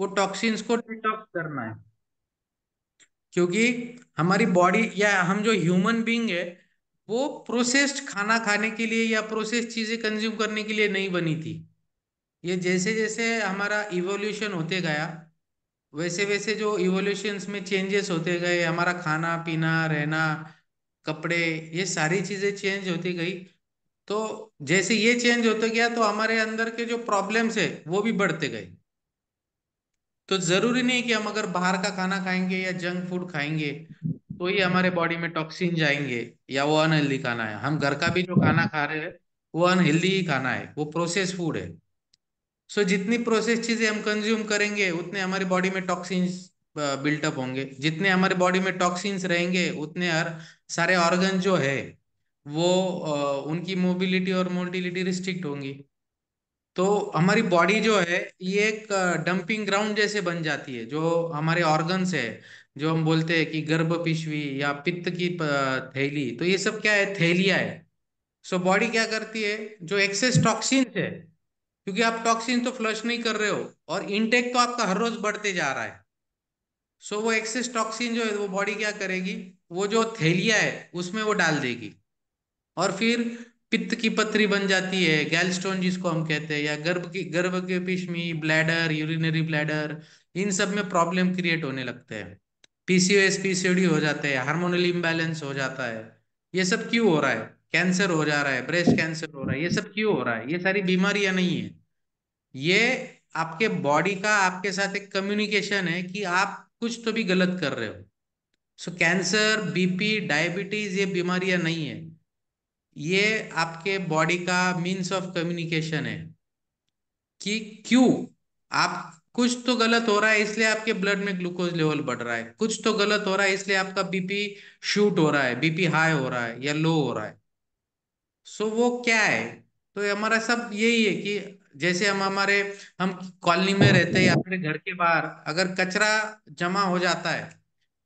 वो टॉक्सिन्स को डिटॉक्स करना है। क्योंकि हमारी बॉडी या हम जो ह्यूमन बीइंग है, वो प्रोसेस्ड खाना खाने के लिए या प्रोसेस्ड चीजें कंज्यूम करने के लिए नहीं बनी थी। ये जैसे जैसे हमारा इवोल्यूशन होते गया, वैसे वैसे जो इवोल्यूशंस में चेंजेस होते गए, हमारा खाना पीना रहना, कपड़े, ये सारी चीजें चेंज होती गई। तो जैसे ये चेंज होते गया तो हमारे अंदर के जो प्रॉब्लम्स है वो भी बढ़ते गए। तो जरूरी नहीं कि हम अगर बाहर का खाना खाएंगे या जंक फूड खाएंगे तो ही हमारे बॉडी में टॉक्सिन जाएंगे, या वो अनहेल्दी खाना है। हम घर का भी जो खाना खा रहे हैं वो अनहेल्दी ही खाना है, वो प्रोसेस फूड है। सो जितनी प्रोसेस चीजें हम कंज्यूम करेंगे उतने हमारी बॉडी में टॉक्सिन्स बिल्टअप होंगे। जितने हमारे बॉडी में टॉक्सिन्स रहेंगे उतने हर सारे ऑर्गन जो है वो उनकी मोबिलिटी और मोटिलिटी रिस्ट्रिक्ट होंगी। तो हमारी बॉडी जो है ये एक डंपिंग ग्राउंड जैसे बन जाती है। जो हमारे ऑर्गन्स है, जो हम बोलते हैं कि गर्भ पिशवी या पित्त की थैली, तो ये सब क्या है, थैलियाँ है। सो बॉडी क्या करती है, जो एक्सेस टॉक्सिन्स है, क्योंकि आप टॉक्सिन तो फ्लश नहीं कर रहे हो और इनटेक तो आपका हर रोज बढ़ते जा रहा है। सो वो एक्सेस टॉक्सिन जो है वो बॉडी क्या करेगी, वो जो थैलिया है उसमें वो डाल देगी। और फिर पित्त की पथरी बन जाती है, गैलस्टोन जिसको हम कहते हैं, या गर्भ के पिशवी, ब्लैडर, यूरिनरी ब्लैडर, इन सब में प्रॉब्लम क्रिएट होने लगते हैं। पीसीओएस पीसीओडी हो जाते हैं, हार्मोनल इम्बैलेंस हो जाता है। ये सब क्यों हो रहा है, कैंसर हो जा रहा है, ब्रेस्ट कैंसर हो रहा है, ये सब क्यों हो रहा है? ये सारी बीमारियां नहीं है, ये आपके बॉडी का आपके साथ एक कम्युनिकेशन है कि आप कुछ तो भी गलत कर रहे हो। सो कैंसर, बीपी, डायबिटीज ये बीमारियां नहीं है, ये आपके बॉडी का मीन्स ऑफ कम्युनिकेशन है कि क्यों आप कुछ तो गलत हो रहा है, इसलिए आपके ब्लड में ग्लूकोज लेवल बढ़ रहा है, कुछ तो गलत हो रहा है इसलिए आपका बीपी शूट हो रहा है, बीपी हाई हो रहा है या लो हो रहा है। सो वो क्या है, तो ये हमारा सब यही है कि जैसे हम कॉलोनी में रहते हैं या अपने घर के बाहर अगर कचरा जमा हो जाता है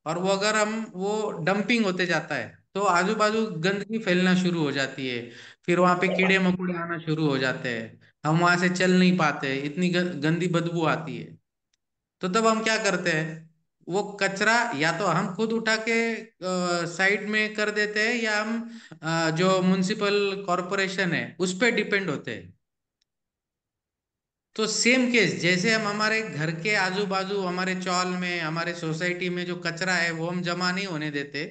और वो अगर हम वो डंपिंग होते जाता है तो आजू बाजू गंदगी फैलना शुरू हो जाती है। फिर वहां पे कीड़े मकोड़े आना शुरू हो जाते हैं, हम वहां से चल नहीं पाते, इतनी गंदी बदबू आती है। तो तब हम क्या करते हैं, वो कचरा या तो हम खुद उठा के साइड में कर देते हैं, या हम जो म्युनिसिपल कॉरपोरेशन है उस पे डिपेंड होते हैं। तो सेम केस जैसे हम हमारे घर के आजू बाजू, हमारे चौल में, हमारे सोसाइटी में जो कचरा है वो हम जमा नहीं होने देते,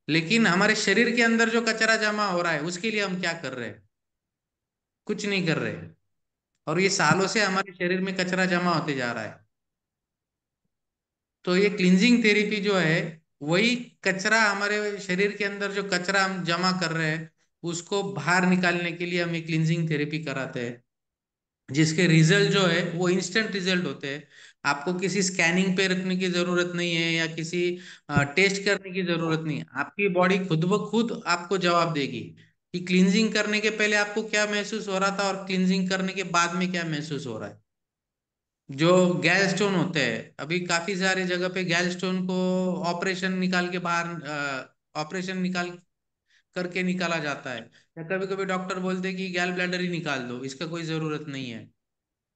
लेकिन हमारे शरीर के अंदर जो कचरा जमा हो रहा है उसके लिए हम क्या कर रहे हैं, कुछ नहीं कर रहे। और ये सालों से हमारे शरीर में कचरा जमा होते जा रहा है। तो ये क्लींजिंग थेरेपी जो है, वही कचरा, हमारे शरीर के अंदर जो कचरा हम जमा कर रहे हैं उसको बाहर निकालने के लिए हम ये क्लींजिंग थेरेपी कराते हैं, जिसके रिजल्ट जो है वो इंस्टेंट रिजल्ट होते हैं। आपको किसी स्कैनिंग पे रखने की जरूरत नहीं है या किसी टेस्ट करने की जरूरत नहीं है, आपकी बॉडी खुद ब खुद आपको जवाब देगी कि क्लींजिंग करने के पहले आपको क्या महसूस हो रहा था और क्लींजिंग करने के बाद में क्या महसूस हो रहा है। जो गैल स्टोन होते हैं, अभी काफी सारी जगह पे गैल स्टोन को ऑपरेशन निकाल के बाहर, ऑपरेशन निकाल करके निकाला जाता है, या कभी कभी डॉक्टर बोलते हैं कि गैल ब्लैडर ही निकाल दो, इसका कोई जरूरत नहीं है।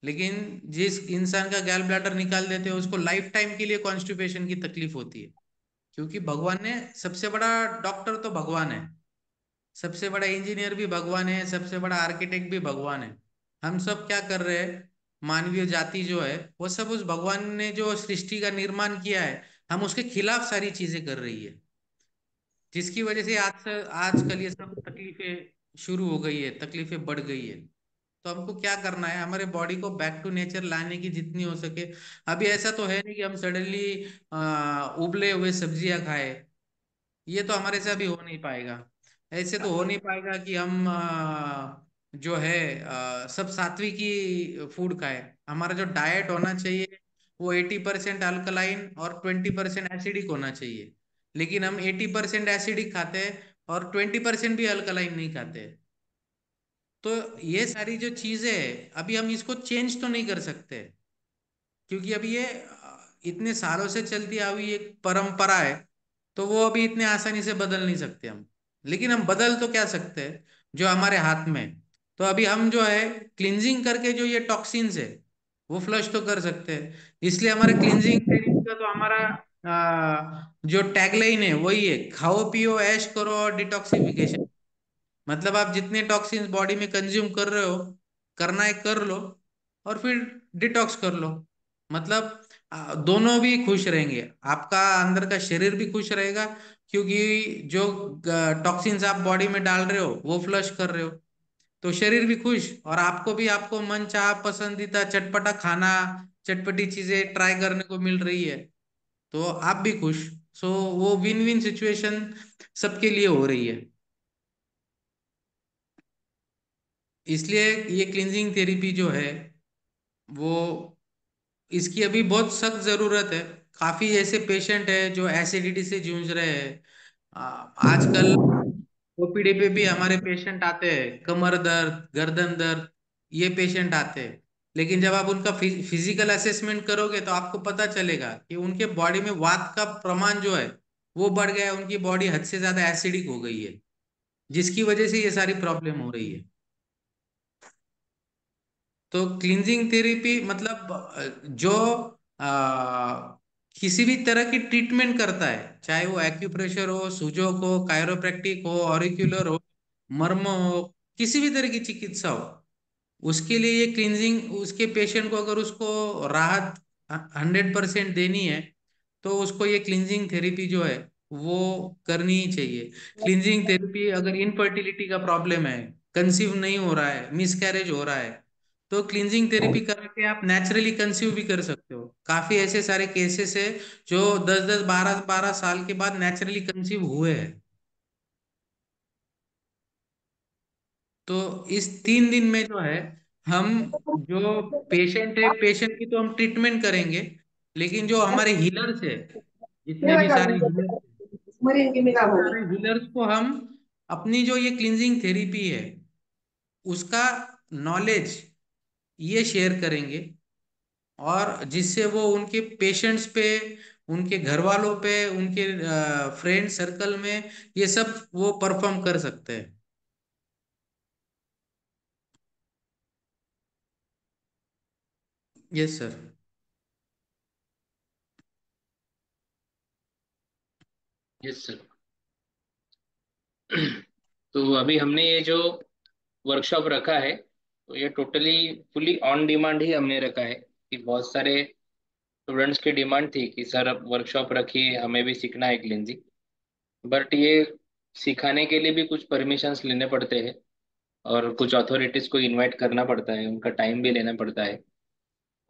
लेकिन जिस इंसान का गैल ब्लैडर निकाल देते हैं उसको लाइफ टाइम के लिए कॉन्स्टिपेशन की तकलीफ होती है। क्योंकि भगवान ने, सबसे बड़ा डॉक्टर तो भगवान है, सबसे बड़ा इंजीनियर भी भगवान है, सबसे बड़ा आर्किटेक्ट भी भगवान है। हम सब क्या कर रहे हैं, मानवीय जाति जो है वो सब उस भगवान ने जो सृष्टि का निर्माण किया है, हम उसके खिलाफ सारी चीजें कर रही है, जिसकी वजह से आजकल ये सब तकलीफें शुरू हो गई है, तकलीफें बढ़ गई है। तो हमको क्या करना है, हमारे बॉडी को बैक टू नेचर लाने की जितनी हो सके। अभी ऐसा तो है नहीं कि हम सडनली उबले हुए सब्जियां खाए, ये तो हमारे से अभी हो नहीं पाएगा। ऐसे तो हो नहीं पाएगा कि हम जो है सब सात्विकी फूड खाए। हमारा जो डाइट होना चाहिए वो 80% अल्कलाइन और 20% एसिडिक होना चाहिए, लेकिन हम 80% एसिडिक खाते हैं और 20% भी अल्कलाइन नहीं खाते। तो ये सारी जो चीजें है अभी हम इसको चेंज तो नहीं कर सकते, क्योंकि अभी ये इतने सालों से चलती आ हुई एक परंपरा है। तो वो अभी इतने आसानी से बदल नहीं सकते हम। लेकिन हम बदल तो क्या सकते हैं, जो हमारे हाथ में है। तो अभी हम जो है क्लिनजिंग करके जो ये टॉक्सिन्स है वो फ्लश तो कर सकते हैं। इसलिए हमारे क्लींजिंग थेरेपी का तो हमारा जो टैगलाइन है वही है, खाओ पियो ऐश करो और डिटॉक्सिफिकेशन। मतलब आप जितने टॉक्सिन्स बॉडी में कंज्यूम कर रहे हो, करना है कर लो, और फिर डिटॉक्स कर लो। मतलब दोनों भी खुश रहेंगे, आपका अंदर का शरीर भी खुश रहेगा, क्योंकि जो टॉक्सिन्स आप बॉडी में डाल रहे हो वो फ्लश कर रहे हो, तो शरीर भी खुश, और आपको भी आपको मन चाह पसंदीदा चटपटा खाना, चटपटी चीजें ट्राई करने को मिल रही है, तो आप भी खुश। सो वो विन विन सिचुएशन सबके लिए हो रही है। इसलिए ये क्लींजिंग थेरेपी जो है वो, इसकी अभी बहुत सख्त जरूरत है। काफी ऐसे पेशेंट है जो एसिडिटी से जूझ रहे हैं। आजकल ओपीडी पे भी हमारे पेशेंट आते हैं, कमर दर्द, गर्दन दर्द, ये पेशेंट आते हैं। लेकिन जब आप उनका फिजिकल असेसमेंट करोगे तो आपको पता चलेगा कि उनके बॉडी में वात का प्रमाण जो है वो बढ़ गया है, उनकी बॉडी हद से ज्यादा एसिडिक हो गई है, जिसकी वजह से ये सारी प्रॉब्लम हो रही है। तो क्लींजिंग थेरेपी मतलब जो किसी भी तरह की ट्रीटमेंट करता है, चाहे वो एक्यूप्रेशर हो, सुजोक हो, कायरोप्रैक्टिक हो, ऑरिक्यूलर हो, मर्म हो, किसी भी तरह की चिकित्सा हो, उसके लिए ये क्लींजिंग, उसके पेशेंट को अगर उसको राहत 100% देनी है, तो उसको ये क्लींजिंग थेरेपी जो है वो करनी ही चाहिए। क्लींजिंग थेरेपी अगर इनफर्टिलिटी का प्रॉब्लम है, कंसीव नहीं हो रहा है, मिसकैरेज हो रहा है, तो क्लींजिंग थेरेपी करा के आप नेचुरली कंसीव भी कर सकते हो। काफी ऐसे सारे केसेस है जो 10-10 12-12 साल के बाद नेचुरली कंसीव हुए हैं। तो इस 3 दिन में जो है, हम जो पेशेंट है, पेशेंट की तो हम ट्रीटमेंट करेंगे, लेकिन जो हमारे हीलर्स है, जितने भी सारे हीलर्स, सारे हीलर्स को हम अपनी जो ये क्लींजिंग थेरेपी है उसका नॉलेज ये शेयर करेंगे, और जिससे वो उनके पेशेंट्स पे, उनके घर वालों पे, उनके फ्रेंड सर्कल में ये सब वो परफॉर्म कर सकते हैं। Yes sir. Yes sir. तो अभी हमने ये जो वर्कशॉप रखा है, तो ये टोटली फुली ऑन डिमांड ही हमने रखा है, कि बहुत सारे स्टूडेंट्स की डिमांड थी कि सर अब वर्कशॉप रखिए, हमें भी सीखना है क्लिनजिंग। बट ये सिखाने के लिए भी कुछ परमिशंस लेने पड़ते हैं, और कुछ अथॉरिटीज़ को इनवाइट करना पड़ता है, उनका टाइम भी लेना पड़ता है,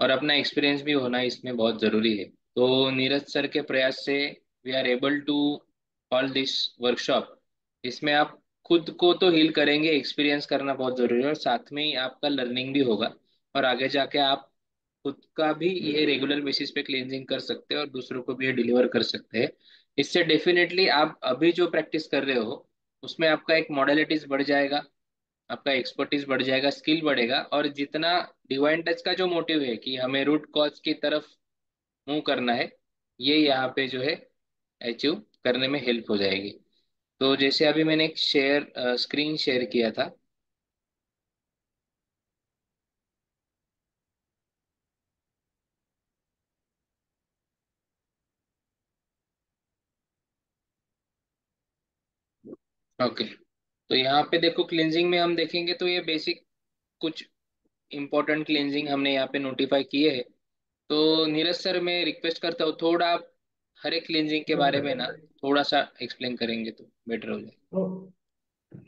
और अपना एक्सपीरियंस भी होना इसमें बहुत ज़रूरी है। तो नीरज सर के प्रयास से we are able to call this workshop. इसमें आप खुद को तो हील करेंगे, एक्सपीरियंस करना बहुत ज़रूरी है, और साथ में ही आपका लर्निंग भी होगा, और आगे जाके आप खुद का भी ये रेगुलर बेसिस पे क्लींजिंग कर सकते हैं और दूसरों को भी ये डिलीवर कर सकते हैं। इससे डेफिनेटली आप अभी जो प्रैक्टिस कर रहे हो उसमें आपका एक मॉडलिटीज बढ़ जाएगा, आपका एक्सपर्टीज बढ़ जाएगा, स्किल बढ़ेगा, और जितना डिवाइन टच का जो मोटिव है कि हमें रूट कॉज की तरफ मूव करना है, ये यहाँ पे जो है अचीव करने में हेल्प हो जाएगी। तो जैसे अभी मैंने एक स्क्रीन शेयर किया था। ओके। तो यहाँ पे देखो, क्लिनजिंग में हम देखेंगे तो ये बेसिक कुछ इंपॉर्टेंट क्लिनजिंग हमने यहाँ पे नोटिफाई किए हैं। तो नीरज सर, मैं रिक्वेस्ट करता हूँ थोड़ा आप हर एक क्लिनजिंग के यस बारे में सर। ना थोड़ा सा एक्सप्लेन करेंगे तो बेटर हो जाए। तो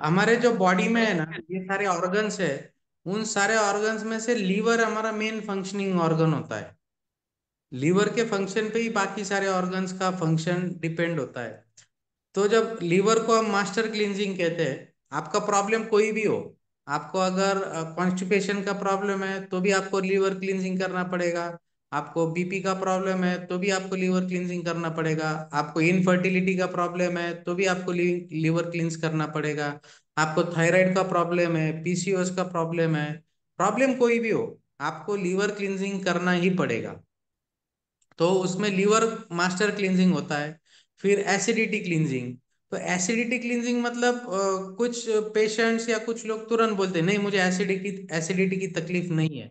हमारे जो बॉडी में है ना, ये सारे ऑर्गन्स है, उन सारे ऑर्गन्स में से लीवर हमारा मेन फंक्शनिंग ऑर्गन होता है। लीवर के फंक्शन पे ही बाकी सारे ऑर्गन्स का फंक्शन डिपेंड होता है। तो जब लीवर को हम मास्टर क्लींजिंग कहते हैं, आपका प्रॉब्लम कोई भी हो, आपको अगर कॉन्स्टिपेशन का प्रॉब्लम है तो भी आपको लीवर क्लींजिंग करना पड़ेगा, आपको बीपी का प्रॉब्लम है तो भी आपको लीवर क्लींजिंग करना पड़ेगा, आपको इनफर्टिलिटी का प्रॉब्लम है तो भी आपको लीवर क्लींस करना पड़ेगा, आपको थायराइड का प्रॉब्लम है, पीसीओएस का प्रॉब्लम है, प्रॉब्लम कोई भी हो, आपको लीवर क्लींजिंग करना ही पड़ेगा। तो उसमें लीवर मास्टर क्लींजिंग होता है। फिर एसिडिटी क्लींजिंग। तो एसिडिटी क्लींजिंग मतलब कुछ पेशेंट्स या कुछ लोग तुरंत बोलते हैं नहीं, मुझे एसिडिटी की तकलीफ नहीं है।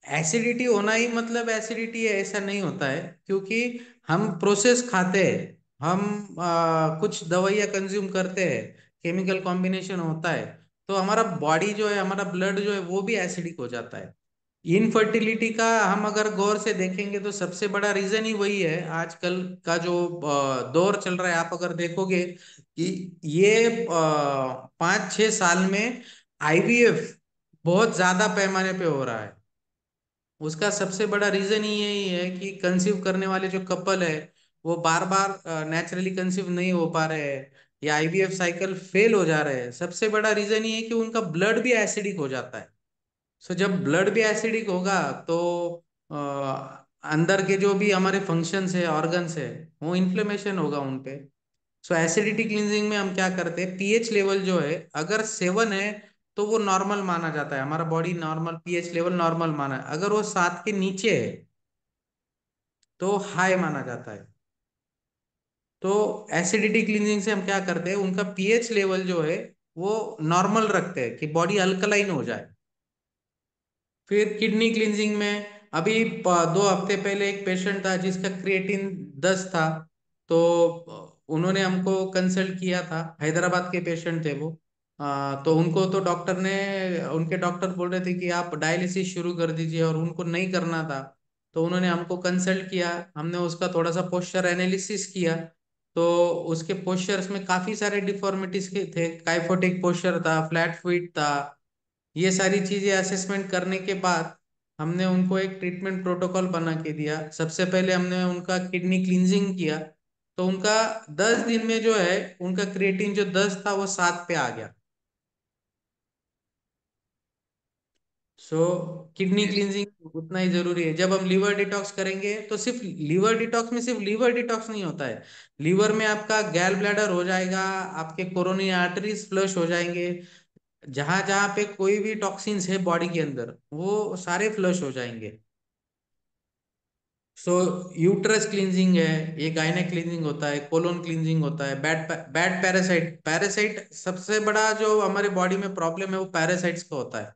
एसिडिटी होना ही मतलब एसिडिटी है ऐसा नहीं होता है, क्योंकि हम प्रोसेस खाते हैं, हम कुछ दवाइयाँ कंज्यूम करते हैं, केमिकल कॉम्बिनेशन होता है, तो हमारा बॉडी जो है, हमारा ब्लड जो है वो भी एसिडिक हो जाता है। इनफर्टिलिटी का हम अगर गौर से देखेंगे तो सबसे बड़ा रीजन ही वही है। आजकल का जो दौर चल रहा है, आप अगर देखोगे कि ये 5-6 साल में आईवीएफ बहुत ज्यादा पैमाने पे हो रहा है। उसका सबसे बड़ा रीजन ही यही है कि कंसीव करने वाले जो कपल है वो बार बार नेचुरली कंसीव नहीं हो पा रहे हैं, या आईवीएफ साइकिल फेल हो जा रहे हैं। सबसे बड़ा रीजन ये है कि उनका ब्लड भी एसिडिक हो जाता है। सो जब ब्लड भी एसिडिक होगा तो अंदर के जो भी हमारे फंक्शंस है, ऑर्गन्स है, वो इन्फ्लेमेशन होगा उनपे। सो एसिडिटी क्लींजिंग में हम क्या करते हैं, पीएच लेवल जो है अगर 7 है तो वो नॉर्मल माना जाता है, हमारा body normal pH level normal माना है। अगर वो 7 के नीचे है तो हाई माना जाता है। तो एसिडिटी क्लींजिंग से हम क्या करते हैं, उनका पीएच लेवल जो है वो नॉर्मल रखते हैं कि बॉडी अल्कलाइन हो जाए। फिर किडनी क्लींजिंग में अभी 2 हफ्ते पहले एक पेशेंट था जिसका क्रिएटिन 10 था। तो उन्होंने हमको कंसल्ट किया था, हैदराबाद के पेशेंट थे वो। तो उनको तो डॉक्टर ने, उनके डॉक्टर बोल रहे थे कि आप डायलिसिस शुरू कर दीजिए, और उनको नहीं करना था। तो उन्होंने हमको कंसल्ट किया, हमने उसका थोड़ा सा पोस्चर एनालिसिस किया। तो उसके पोस्चर्स में काफी सारे डिफॉर्मिटीज के थे, काइफोटिक पोस्चर था, फ्लैट फीट था। ये सारी चीजें असेसमेंट करने के बाद हमने उनको एक ट्रीटमेंट प्रोटोकॉल बना के दिया। सबसे पहले हमने उनका किडनी क्लींजिंग किया। तो उनका 10 दिन में जो है, उनका क्रिएटिन जो 10 था वो 7 पे आ गया। सो किडनी यस। क्लींजिंग उतना ही जरूरी है। जब हम लीवर डिटॉक्स करेंगे तो सिर्फ लीवर डिटॉक्स में सिर्फ लीवर डिटॉक्स नहीं होता है, लीवर में आपका गैल ब्लैडर हो जाएगा, आपके कोरोनरी आर्टरीज फ्लश हो जाएंगे, जहां जहां पे कोई भी टॉक्सिन्स है बॉडी के अंदर वो सारे फ्लश हो जाएंगे। सो यूट्रस क्लींजिंग है, ये गायनेक क्लींजिंग होता है, कोलोन क्लींजिंग होता है। बैड बैड पैरासाइट, पैरासाइट सबसे बड़ा जो हमारे बॉडी में प्रॉब्लम है वो पैरासाइट्स का होता है।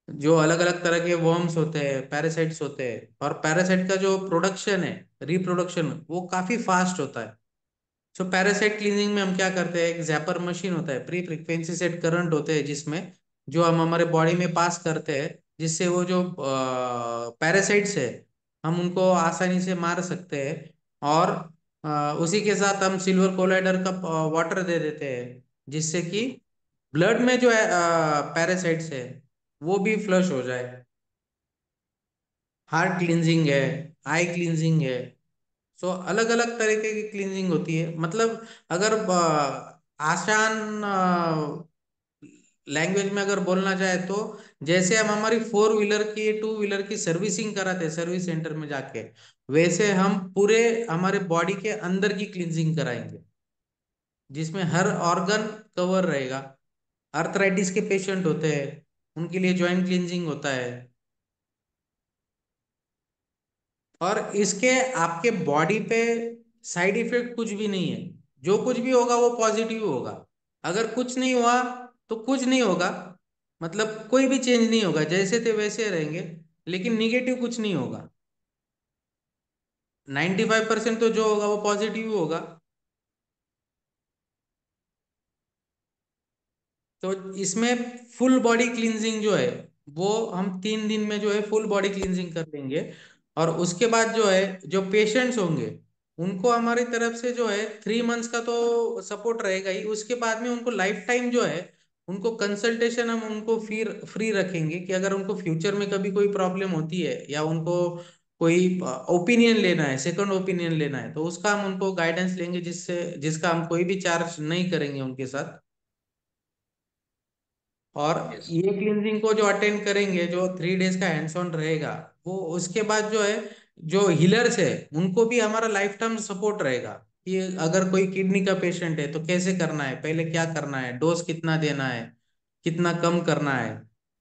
जो अलग अलग तरह के वर्म्स होते हैं, पैरासाइट्स होते हैं, और पैरासाइट का जो प्रोडक्शन है, रिप्रोडक्शन, वो काफी फास्ट होता है। सो पैरासाइट क्लीनिंग में हम क्या करते हैं, एक जैपर मशीन होता है, प्री फ्रिक्वेंसी सेट करंट होते हैं जिसमें, जो हम हमारे बॉडी में पास करते हैं, जिससे वो जो पैरासाइट्स है हम उनको आसानी से मार सकते हैं। और उसी के साथ हम सिल्वर कोलाइडर का वाटर दे देते हैं, जिससे कि ब्लड में जो है पैरासाइट्स है वो भी फ्लश हो जाए। हार्ट क्लींजिंग है, आई क्लींजिंग है। सो अलग अलग तरीके की क्लींजिंग होती है। मतलब अगर आसान लैंग्वेज में अगर बोलना चाहे तो, जैसे हम हमारी 4 व्हीलर की, 2 व्हीलर की सर्विसिंग कराते हैं सर्विस सेंटर में जाके, वैसे हम पूरे हमारे बॉडी के अंदर की क्लींजिंग कराएंगे, जिसमें हर ऑर्गन कवर रहेगा। अर्थराइटिस के पेशेंट होते हैं, उनके लिए जॉइंट क्लींजिंग होता है। और इसके आपके बॉडी पे साइड इफेक्ट कुछ भी नहीं है। जो कुछ भी होगा वो पॉजिटिव होगा। अगर कुछ नहीं हुआ तो कुछ नहीं होगा, मतलब कोई भी चेंज नहीं होगा, जैसे थे वैसे रहेंगे, लेकिन निगेटिव कुछ नहीं होगा। 95% तो जो होगा वो पॉजिटिव होगा। तो इसमें फुल बॉडी क्लींजिंग जो है, वो हम 3 दिन में जो है फुल बॉडी क्लींजिंग कर देंगे। और उसके बाद जो है, जो पेशेंट्स होंगे उनको हमारी तरफ से जो है 3 मंथ्स का तो सपोर्ट रहेगा ही। उसके बाद में उनको लाइफ टाइम जो है, उनको कंसल्टेशन हम उनको फिर फ्री रखेंगे, कि अगर उनको फ्यूचर में कभी कोई प्रॉब्लम होती है या उनको कोई ओपिनियन लेना है, सेकंड ओपिनियन लेना है, तो उसका हम उनको गाइडेंस लेंगे, जिससे जिसका हम कोई भी चार्ज नहीं करेंगे उनके साथ। और यस। ये क्लींजिंग को जो अटेंड करेंगे, जो 3 डेज का हैंड्स ऑन रहेगा, वो उसके बाद जो है, जो हीलर्स है उनको भी हमारा लाइफ टाइम सपोर्ट रहेगा, कि अगर कोई किडनी का पेशेंट है तो कैसे करना है, पहले क्या करना है, डोज कितना देना है, कितना कम करना है,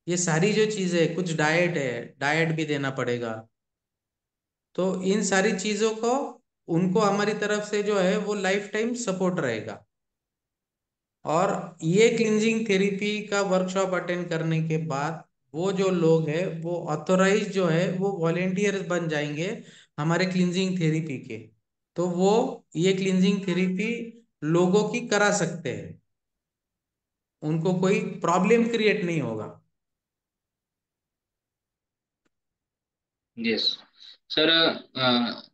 ये सारी जो चीजें, कुछ डाइट है, डाइट भी देना पड़ेगा। तो इन सारी चीजों को उनको हमारी तरफ से जो है वो लाइफ टाइम सपोर्ट रहेगा। और ये क्लिंजिंग थेरेपी का वर्कशॉप अटेंड करने के बाद वो जो लोग हैं वो ऑथोराइज जो है वो वॉलेंटियर्स बन जाएंगे हमारे क्लींजिंग थेरेपी के। तो वो ये क्लींजिंग थेरेपी लोगों की करा सकते हैं, उनको कोई प्रॉब्लम क्रिएट नहीं होगा। Yes sir.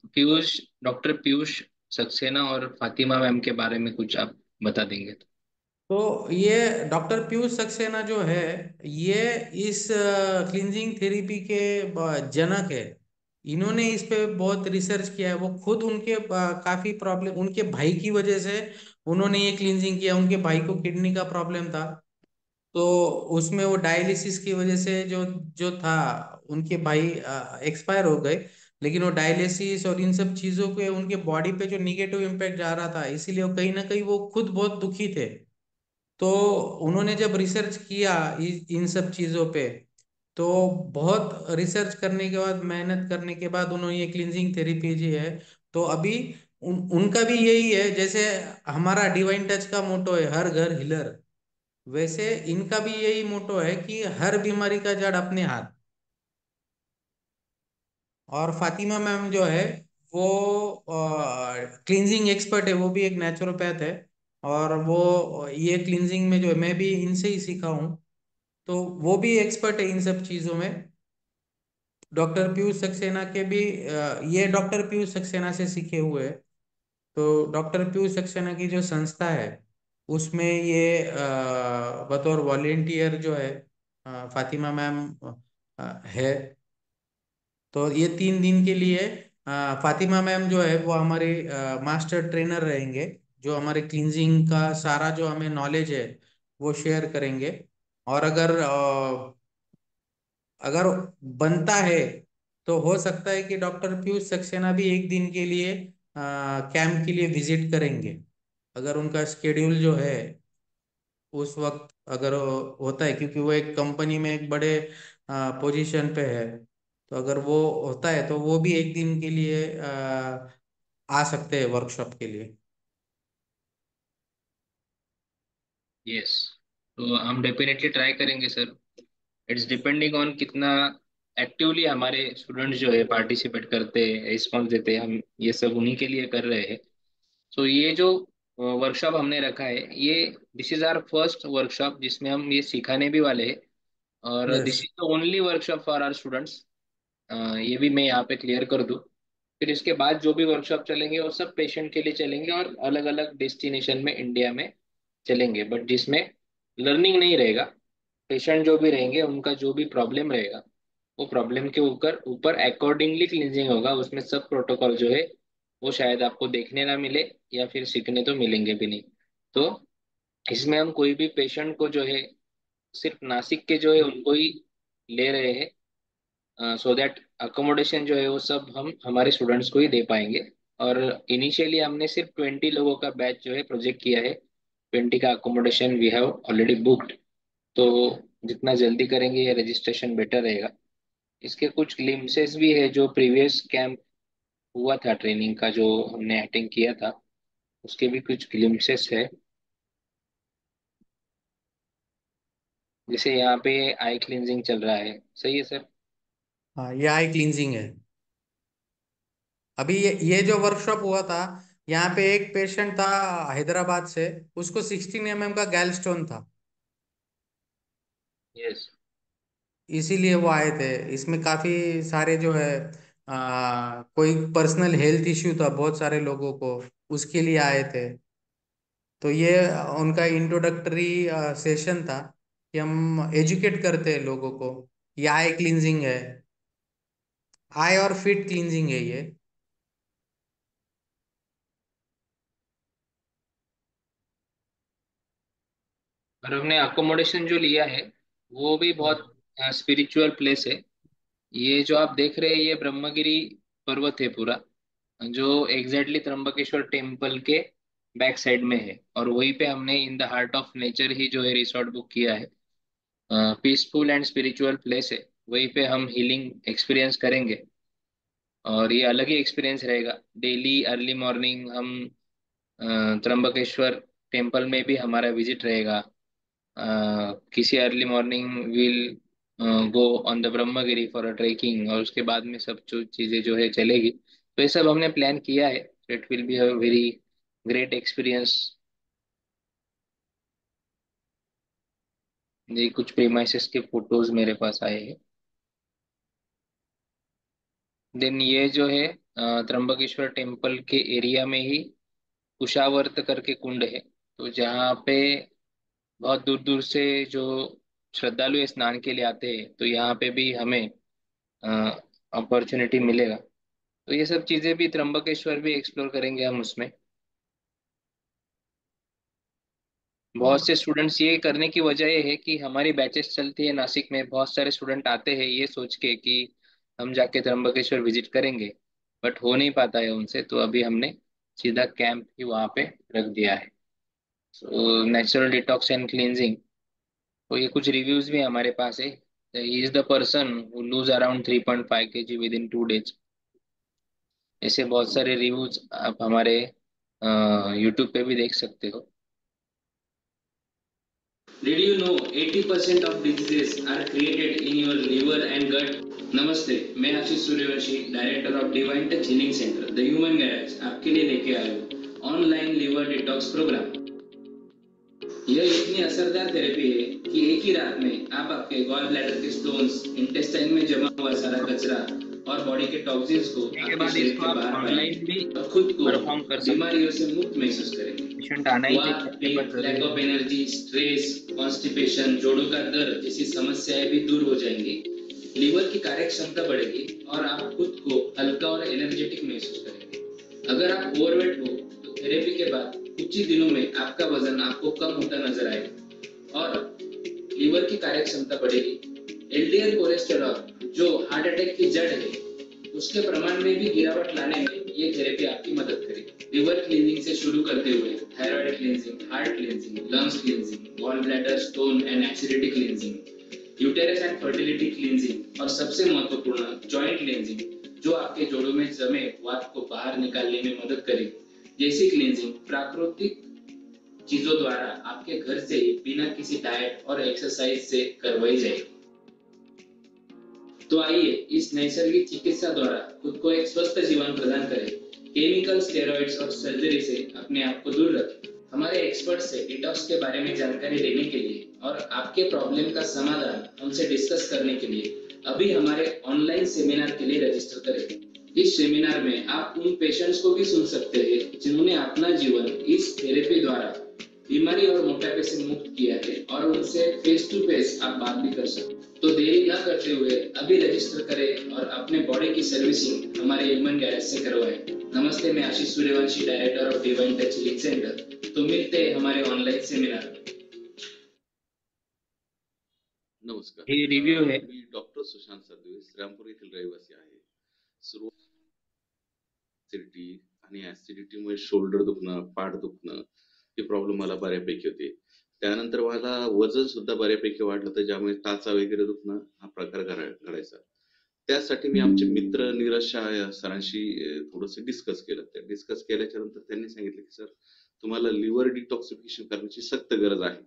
Piyush, doctor Piyush Saxena और फातिमा मैम के बारे में कुछ आप बता देंगे तो। तो ये डॉक्टर पीयूष सक्सेना जो है, ये इस क्लींजिंग थेरेपी के जनक है। इन्होंने इस पे बहुत रिसर्च किया है। वो खुद उनके काफी प्रॉब्लम उनके भाई की वजह से उन्होंने ये क्लींजिंग किया। उनके भाई को किडनी का प्रॉब्लम था, तो उसमें वो डायलिसिस की वजह से जो जो था, उनके भाई एक्सपायर हो गए। लेकिन वो डायलिसिस और इन सब चीजों पे उनके बॉडी पे जो निगेटिव इम्पैक्ट जा रहा था, इसीलिए वो कहीं ना कहीं वो खुद बहुत दुखी थे। तो उन्होंने जब रिसर्च किया इन सब चीजों पे, तो बहुत रिसर्च करने के बाद, मेहनत करने के बाद उन्होंने ये क्लींजिंग थेरेपी जी है। तो अभी उनका भी यही है, जैसे हमारा डिवाइन टच का मोटो है हर घर हीलर, वैसे इनका भी यही मोटो है कि हर बीमारी का जड़ अपने हाथ। और फातिमा मैम जो है वो क्लींजिंग एक्सपर्ट है, वो भी एक नेचुरोपैथ है। और वो ये क्लींजिंग में जो है मैं भी इनसे ही सीखा हूँ, तो वो भी एक्सपर्ट है इन सब चीजों में। डॉक्टर पीयूष सक्सेना के भी ये डॉक्टर पीयूष सक्सेना से सीखे हुए हैं। तो डॉक्टर पीयूष सक्सेना की जो संस्था है उसमें ये बतौर वॉलेंटियर जो है फातिमा मैम है। तो ये 3 दिन के लिए फातिमा मैम जो है वो हमारे मास्टर ट्रेनर रहेंगे, जो हमारे क्लींजिंग का सारा जो हमें नॉलेज है वो शेयर करेंगे। और अगर बनता है तो हो सकता है कि डॉक्टर पीयूष सक्सेना भी एक दिन के लिए कैंप के लिए विजिट करेंगे, अगर उनका स्केड्यूल जो है उस वक्त अगर होता है, क्योंकि वो एक कंपनी में एक बड़े पोजीशन पे है। तो अगर वो होता है तो वो भी एक दिन के लिए आ सकते हैं वर्कशॉप के लिए। यस, तो हम डेफिनेटली ट्राई करेंगे सर। इट्स डिपेंडिंग ऑन कितना एक्टिवली हमारे स्टूडेंट्स जो है पार्टिसिपेट करते हैं, रिस्पॉन्स देते हैं। हम ये सब उन्हीं के लिए कर रहे हैं। सो ये जो वर्कशॉप हमने रखा है, ये this is our first workshop जिसमें हम ये सिखाने भी वाले हैं। और this yes. Is the only workshop for our students. ये भी मैं यहाँ पे क्लियर कर दूँ। फिर इसके बाद जो भी वर्कशॉप चलेंगे वो सब पेशेंट के लिए चलेंगे और अलग अलग डेस्टिनेशन में इंडिया में चलेंगे, बट जिसमें लर्निंग नहीं रहेगा। पेशेंट जो भी रहेंगे उनका जो भी प्रॉब्लम रहेगा, वो प्रॉब्लम के ऊपर ऊपर अकॉर्डिंगली क्लींजिंग होगा। उसमें सब प्रोटोकॉल जो है वो शायद आपको देखने ना मिले, या फिर सीखने तो मिलेंगे भी नहीं। तो इसमें हम कोई भी पेशेंट को जो है सिर्फ नासिक के जो है उनको ही ले रहे हैं, सो दैट अकोमोडेशन जो है वो सब हम हमारे स्टूडेंट्स को ही दे पाएंगे। और इनिशियली हमने सिर्फ 20 लोगों का बैच जो है प्रोजेक्ट किया है। 20 का accommodation we have already booked. तो जितना जल्दी करेंगे ये रजिस्ट्रेशन बेटर रहेगा। इसके कुछ ग्लिम्सेस भी है जो प्रीवियस कैंप हुआ था ट्रेनिंग का, जो हमने अटेंड किया था, उसके भी कुछ ग्लिम्सेस है। जैसे यहाँ पे आई क्लींजिंग चल रहा है, सही है सर? हाँ, ये आई क्लींजिंग है। अभी ये जो वर्कशॉप हुआ था, यहाँ पे एक पेशेंट था हैदराबाद से, उसको 16 mm का गैल स्टोन था। यस। इसीलिए वो आए थे। इसमें काफी सारे जो है कोई पर्सनल हेल्थ इश्यू था बहुत सारे लोगों को, उसके लिए आए थे। तो ये उनका इंट्रोडक्टरी सेशन था कि हम एजुकेट करते हैं लोगों को। ये आई क्लींजिंग है, आई और फीट क्लींजिंग है ये। और हमने अकोमोडेशन जो लिया है वो भी बहुत स्पिरिचुअल प्लेस है। ये जो आप देख रहे हैं ये ब्रह्मगिरी पर्वत है पूरा, जो एग्जैक्टली त्र्यंबकेश्वर टेम्पल के बैक साइड में है। और वहीं पे हमने in the heart of nature ही जो है रिसोर्ट बुक किया है। पीसफुल एंड स्पिरिचुअल प्लेस है। वहीं पे हम हीलिंग एक्सपीरियंस करेंगे। और ये अलग ही एक्सपीरियंस रहेगा। डेली अर्ली मॉर्निंग हम त्र्यंबकेश्वर टेम्पल में भी हमारा विजिट रहेगा। किसी early morning will go on the Brahmagiri for a trekking, और उसके बाद में सब जो चीज़ें जो है चलेगी, तो ये सब हमने प्लान किया है। It will be a very great experience. ये कुछ प्रीमाइसेस के फोटोज मेरे पास आए हैं। देन ये जो है त्र्यंबकेश्वर टेम्पल के एरिया में ही कुशावर्त करके कुंड है, तो जहाँ पे बहुत दूर दूर से जो श्रद्धालु स्नान के लिए आते हैं, तो यहाँ पे भी हमें अपॉर्चुनिटी मिलेगा। तो ये सब चीज़ें भी त्र्यंबकेश्वर भी एक्सप्लोर करेंगे हम उसमें। बहुत से स्टूडेंट्स ये करने की वजह ये है कि हमारी बैचेस चलती है नासिक में, बहुत सारे स्टूडेंट आते हैं ये सोच के कि हम जाके त्र्यंबकेश्वर विजिट करेंगे, बट हो नहीं पाता है उनसे, तो अभी हमने सीधा कैंप ही वहाँ पे रख दिया है। So natural detox and cleansing, तो ये कुछ रिव्यूज भी हमारे पास है। He is the person who lose around 3.5 kg within 2 days। ऐसे बहुत सारे रिव्यूज आप हमारे यूट्यूब पे भी देख सकते हो। Did you know 80% of diseases are created in your liver and gut? नमस्ते, मैं Ashish Suryavanshi, director of divine touch healing centre the human garage, आपके लिए लेके आया हूँ ऑनलाइन लिवर डिटॉक्स प्रोग्राम। यह इतनी असरदार थेरेपी है कि एक ही रात में आप आपके गॉल ब्लैडर के स्टोन्स, इंटेस्टाइन में जमा हुआ सारा कचरा और बॉडी के टॉक्सिन्स को आपके शरीर के बाहर पाएंगे और खुद को बीमारियों से मुक्त महसूस करेंगे। पेशेंट आना ही चाहिए, वात, अपने पास पेट, लैक जरूरी ऑफ है। एनर्जी, स्ट्रेस, कॉन्स्टिपेशन, जोड़ों का दर्द जैसी समस्याएं भी दूर हो जाएंगी। लीवर की कार्य क्षमता बढ़ेगी और आप खुद को हल्का और एनर्जेटिक महसूस करेंगे। अगर आप ओवरवेट हो तो थेरेपी के बाद कुछ ही दिनों में आपका वजन आपको कम होता नजर आएगा और लीवर की कार्य क्षमता बढ़ेगी। एलडीएल कोलेस्टेरॉल जो हार्ट अटैक की जड़ है, उसके प्रमाण में भी गिरावट लाने में ये थेरेपी आपकी मदद करेगी। लिवर क्लीनिंग से शुरू करते हुए thyroid cleansing, heart cleansing, lungs cleansing, gall bladder, stone and acidity cleansing, uterus and fertility cleansing और सबसे महत्वपूर्ण जॉइंट क्लींजिंग, जो आपके जोड़ों में जमे वात को बाहर निकालने में मदद करेगी। जैसी क्लींजिंग प्राकृतिक चीजों द्वारा आपके घर से ही बिना किसी डाइट और एक्सरसाइज से करवाई जाएगी। तो आइए इस नैसर्गिक चिकित्सा द्वारा खुद को एक स्वस्थ जीवन प्रदान करें। केमिकल, स्टेरॉइड्स और सर्जरी से अपने आप को दूर रखें। हमारे एक्सपर्ट से डिटॉक्स के बारे में जानकारी लेने के लिए और आपके प्रॉब्लम का समाधान हमसे डिस्कस करने के लिए अभी हमारे ऑनलाइन सेमिनार के लिए रजिस्टर करें। इस सेमिनार में आप उन पेशेंट्स को भी सुन सकते हैं जिन्होंने अपना जीवन इस थेरेपी द्वारा बीमारी और मोटापे से मुक्त किया है और उनसे फेस टू फेस आप बात भी कर सकते हैं। तो देरी न करते हुए अभी रजिस्टर करें और अपने बॉडी की सर्विसिंग हमारे ह्यूमन गैरेज से करवाएं। नमस्ते, मैं Ashish Suryavanshi, director of divine touch healing centre. तो मिलते हैं हमारे ऑनलाइन सेमिनार में। नमस्कार. हे रिव्ह्यू है। मी डॉक्टर सुशांत सरदेव, श्रीरामपूर येथील रहिवासी आहे. ऍसिडिटी आणि ऍसिडिटीमुळे शोल्डर दुखणं, पाठ दुखणं हे प्रॉब्लेम मला बऱ्यापैकी होते. त्यानंतर मला वजन सुद्धा बऱ्यापैकी वाढलं, तर ज्यामुळे टाचा वगैरे दुखणं हा प्रकार घडायचा. त्यासाठी मी आमचे मित्र नीरज शाह सरांशी थोडंसं डिस्कस केलं. त्या डिस्कस केल्याच्या नंतर त्यांनी सांगितलं की सर, तुम्हाला लिव्हर डिटॉक्सिफिकेशन करण्याची सक्त गरज आहे.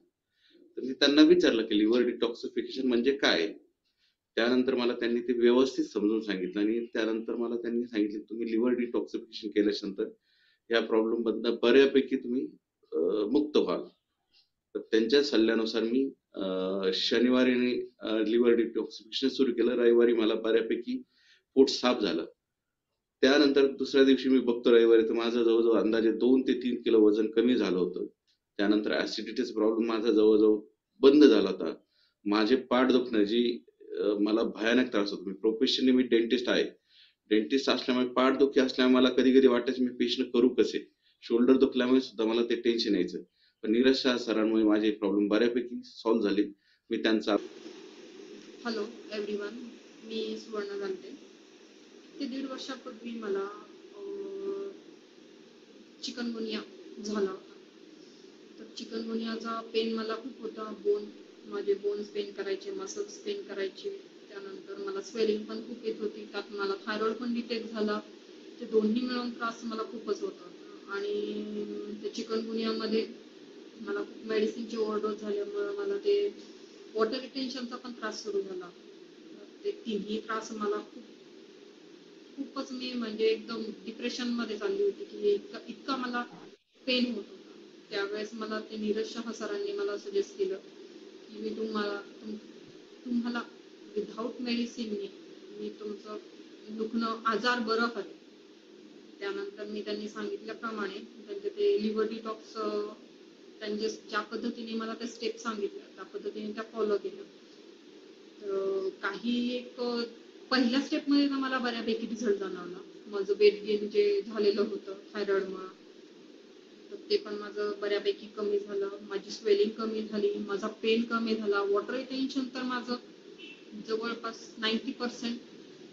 तर मी त्यांना विचारलं की लिव्हर डिटॉक्सिफिकेशन म्हणजे काय? त्यानंतर मला त्यांनी ते व्यवस्थित समजून सांगितलं आणि त्यानंतर मला त्यांनी सांगितलं की तुम्ही लिव्हर डिटॉक्सिफिकेशन केल्यानंतर या प्रॉब्लेम मधनं बऱ्यापैकी तुम्ही मुक्त व्हाल. तर त्यांच्या सल्ल्यानुसार मी शनिवारी लिव्हर डिटॉक्सिफिकेशन सुरू केलं. रविवारी मला बऱ्यापैकी पोट साफ झालं. त्यानंतर दुसऱ्या दिवशी मी बघतो रविवारी तर माझं जवळजवळ अंदाजे 2 ते 3 किलो वजन कमी झालं होतं. त्यानंतर ऍसिडिटीचा प्रॉब्लेम माझा जवळजवळ बंद झाला होता. माझे पाठ दुखणं जी मला भयानक त्रास होतो. मी प्रोफेशनली मी डेंटिस्ट आहे. डेंटिस्ट असल्यामुळे पाठ दुखी असल्यामुळे मला कधी कधी वाटायचं मी पेशंट करू कसे. शोल्डर दुखल्यामुळे सुद्धा मला ते टेन्शन यायचं. पण नीरज शाह सरांमुळे माझे प्रॉब्लेम बऱ्यापैकी सॉल्व्ह झाले. मी त्यांचा हॅलो एव्हरीवन, मी सुवर्ण जानते. ते 1.5 वर्षापूर्वी मला चिकनगुनिया झाला होता. तर चिकनगुनियाचा पेन मला खूप होता. माझे बोन्स पेन करायचे, मसल्स पेन करायचे. त्यानंतर मला स्वेलिंग पण खूप येत होती. त्यात मला थायरॉइड पण डिटेक्ट झाला. ते दोन्ही मिळून त्रास मला खूपच होत होता. आणि त्या चिकनगुनियामध्ये मला खूप मेडिसिनची ओव्हरडोस झाल्यामुळे मला ते वॉटर रिटेन्शनचा पण त्रास सुरू झाला. ते तिन्ही त्रास मला खूपच मी म्हणजे एकदम डिप्रेशन मध्ये चालली होती की इतका मला पेन होत होता. त्यावेळेस मला ते नीरज शहा सरांनी मला सजेस्ट केलं की मी तुम्हाला विदाउट मेडिसिनने मी तुमचं दुखणं आजार बरं करेन. त्यानंतर मी त्यांनी सांगितल्याप्रमाणे त्यांचे ते लिव्हर डिटॉक्स त्यांचे ज्या पद्धतीने मला त्या स्टेप सांगितल्या त्या पद्धतीने त्या फॉलो केल्या. तर काही एक पहिल्या स्टेपमध्ये तर मला बऱ्यापैकी रिझल्ट जाणवला. माझं वेट गेन जे झालेलं होतं थायरॉइडमुळे तर ते पण माझं बऱ्यापैकी कमी झालं. माझी स्वेलिंग कमी झाली, माझा पेन कमी झाला, वॉटर रिटेन्शन तर माझं जवळपास 90%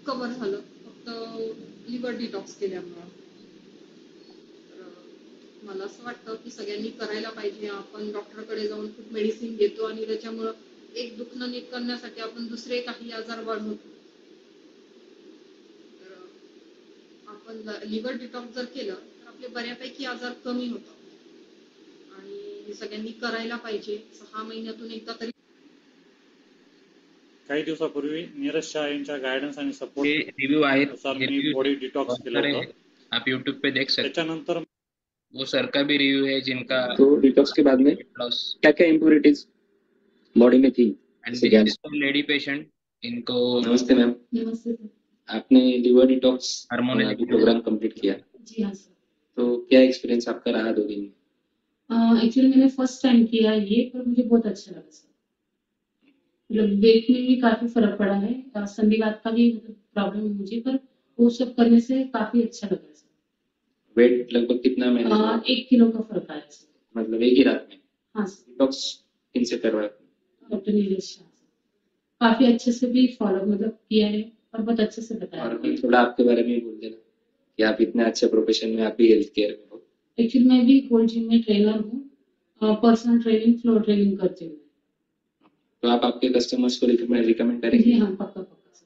कव्हर झालं फक्त लिव्हर डिटॉक्स केल्यामुळं. तर मला असं वाटतं की सगळ्यांनी करायला पाहिजे. आपण डॉक्टरकडे जाऊन खूप मेडिसिन घेतो आणि त्याच्यामुळं एक दुखणं नीट करण्यासाठी आपण दुसरे काही आजार वाढवतो. तर आपण लिव्हर डिटॉक्स जर केलं तर आपले बऱ्यापैकी आजार कमी होतात आणि हे सगळ्यांनी करायला पाहिजे. 6 महिन्यातून एकदा तरी. काही दिवसापूर्वी नीरज शाह यांच्या गायडन्स आणि सपोर्ट ये रिव्यू आहेत, नुसार ये मी रिव्यू बॉडी डिटॉक्स बहुत केलं सारे होतं. हैं, आप यूट्यूब पे देख सकते हैं. त्याच्यानंतर वो सर का भी रिव्यू है जिनका तो डिटॉक्स के बाद में लॉस क्या क्या इम्प्योरिटीज बॉडी में थी? एंड जैसे क्या? दिस लेडी पेशेंट इनको नमस्ते मैम, नमस्ते सर. आपने लिवर डिटॉक्स हार्मोनल अभी प्रोग्राम कंप्लीट किया, जी हाँ सर. तो क्या एक्सपीरियंस आपका रहा 2 दिन में? एक्चुअली मैंने फर्स्ट टाइम किया ये पर मुझे बहुत अच्छा लगा सर. मतलब वेट में भी काफी फर्क पड़ा है. संधिवात का भी मतलब प्रॉब्लम है मुझे पर वो सब करने से काफी अच्छा लगा सर. वेट लगभग कितना मैनेज हुआ? 1 किलो का फर्क आया सर. मतलब एक ही रात में? हाँ सर. डिटॉक्स किनसे करवाया? Doctor Neeraj Shah sir. काफी अच्छे से भी फॉलो मतलब किया है और बहुत अच्छे से बताया. और मैं थोड़ा आपके बारे में बोल देना कि आप इतने अच्छे प्रोफेशन में, आप भी हेल्थ केयर में हो. एक्चुअली मैं भी गोल्ड जिम में ट्रेनर हूँ. पर्सनल ट्रेनिंग, फ्लोर ट्रेनिंग करती हूँ. तो आप आपके कस्टमर्स को रिकमेंड करेंगे? जी हाँ, पक्का पक्का सर.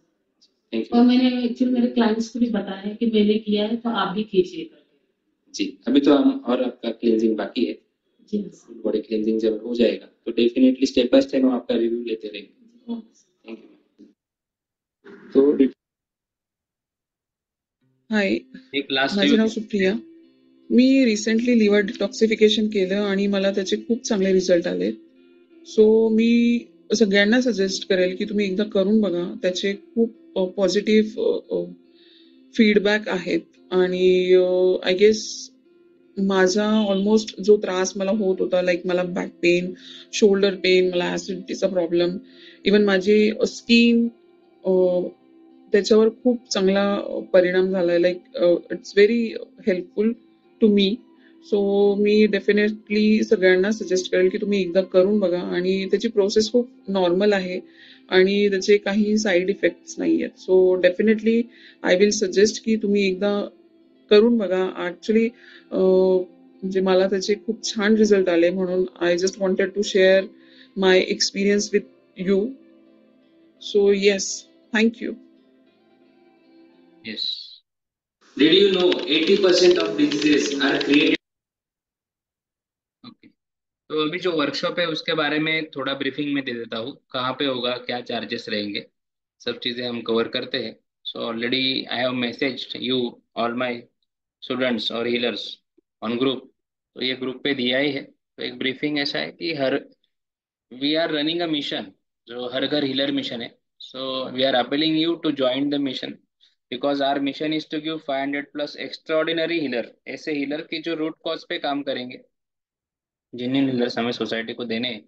थैंक और यू मैंने एक्चुअली मेरे क्लाइंट्स को भी बताया है कि मैंने किया है तो आप भी कीजिए करके. जी. अभी तो हम और आपका क्लींजिंग बाकी है. जी हाँ सर. फुल बॉडी क्लींजिंग जब हो जाएगा तो डेफिनेटली स्टेप बाय स्टेप हम आपका रिव्यू लेते रहेंगे. Thank you. तो हाय, एक लास्ट माझे रिव्यू नाव सुप्रिया. मी रिसेंटली लिव्हर डिटॉक्सिफिकेशन केलं आणि मला त्याचे खूप चांगले रिझल्ट आले. सो मी सगळ्यांना सजेस्ट करेल की तुम्ही एकदा करून बघा. त्याचे खूप पॉझिटिव्ह फीडबॅक आहेत आणि आय गेस माझा ऑलमोस्ट जो त्रास मला होत होता लाईक मला बॅक पेन, शोल्डर पेन, मला ऍसिडिटीचा प्रॉब्लेम, इवन माझी स्किन त्याच्यावर खूप चांगला परिणाम झालाय. Like it's very helpful to me. So मी डेफिनेटली सगळ्यांना सजेस्ट करेल की तुम्ही एकदा करून बघा आणि त्याची प्रोसेस खूप नॉर्मल आहे आणि त्याचे काही साईड इफेक्ट्स नाही आहेत. So definitely I will suggest की तुम्ही एकदा करून बघा. ऍक्च्युली म्हणजे मला त्याचे खूप छान रिझल्ट आले म्हणून I just wanted to share my experience with you. So yes, thank you. Yes. did you know 80% of diseases are created? Okay, तो अभी जो वर्कशॉप है उसके बारे में थोड़ा ब्रीफिंग में दे देता हूँ. कहाँ पे होगा, क्या चार्जेस रहेंगे, सब चीज़ें हम कवर करते हैं. So already I have message you all my students और हीलर्स ऑन ग्रुप. तो ये ग्रुप पे दिया ही है. तो एक ब्रीफिंग ऐसा है कि हर we are running a mission जो हर घर हीलर मिशन है. So we are appealing you to join the mission because our mission is to give 500 plus extraordinary healer, ऐसे हीलर की जो रूट कॉज पे काम करेंगे. जिन हीलर्स हमें सोसाइटी को देने हैं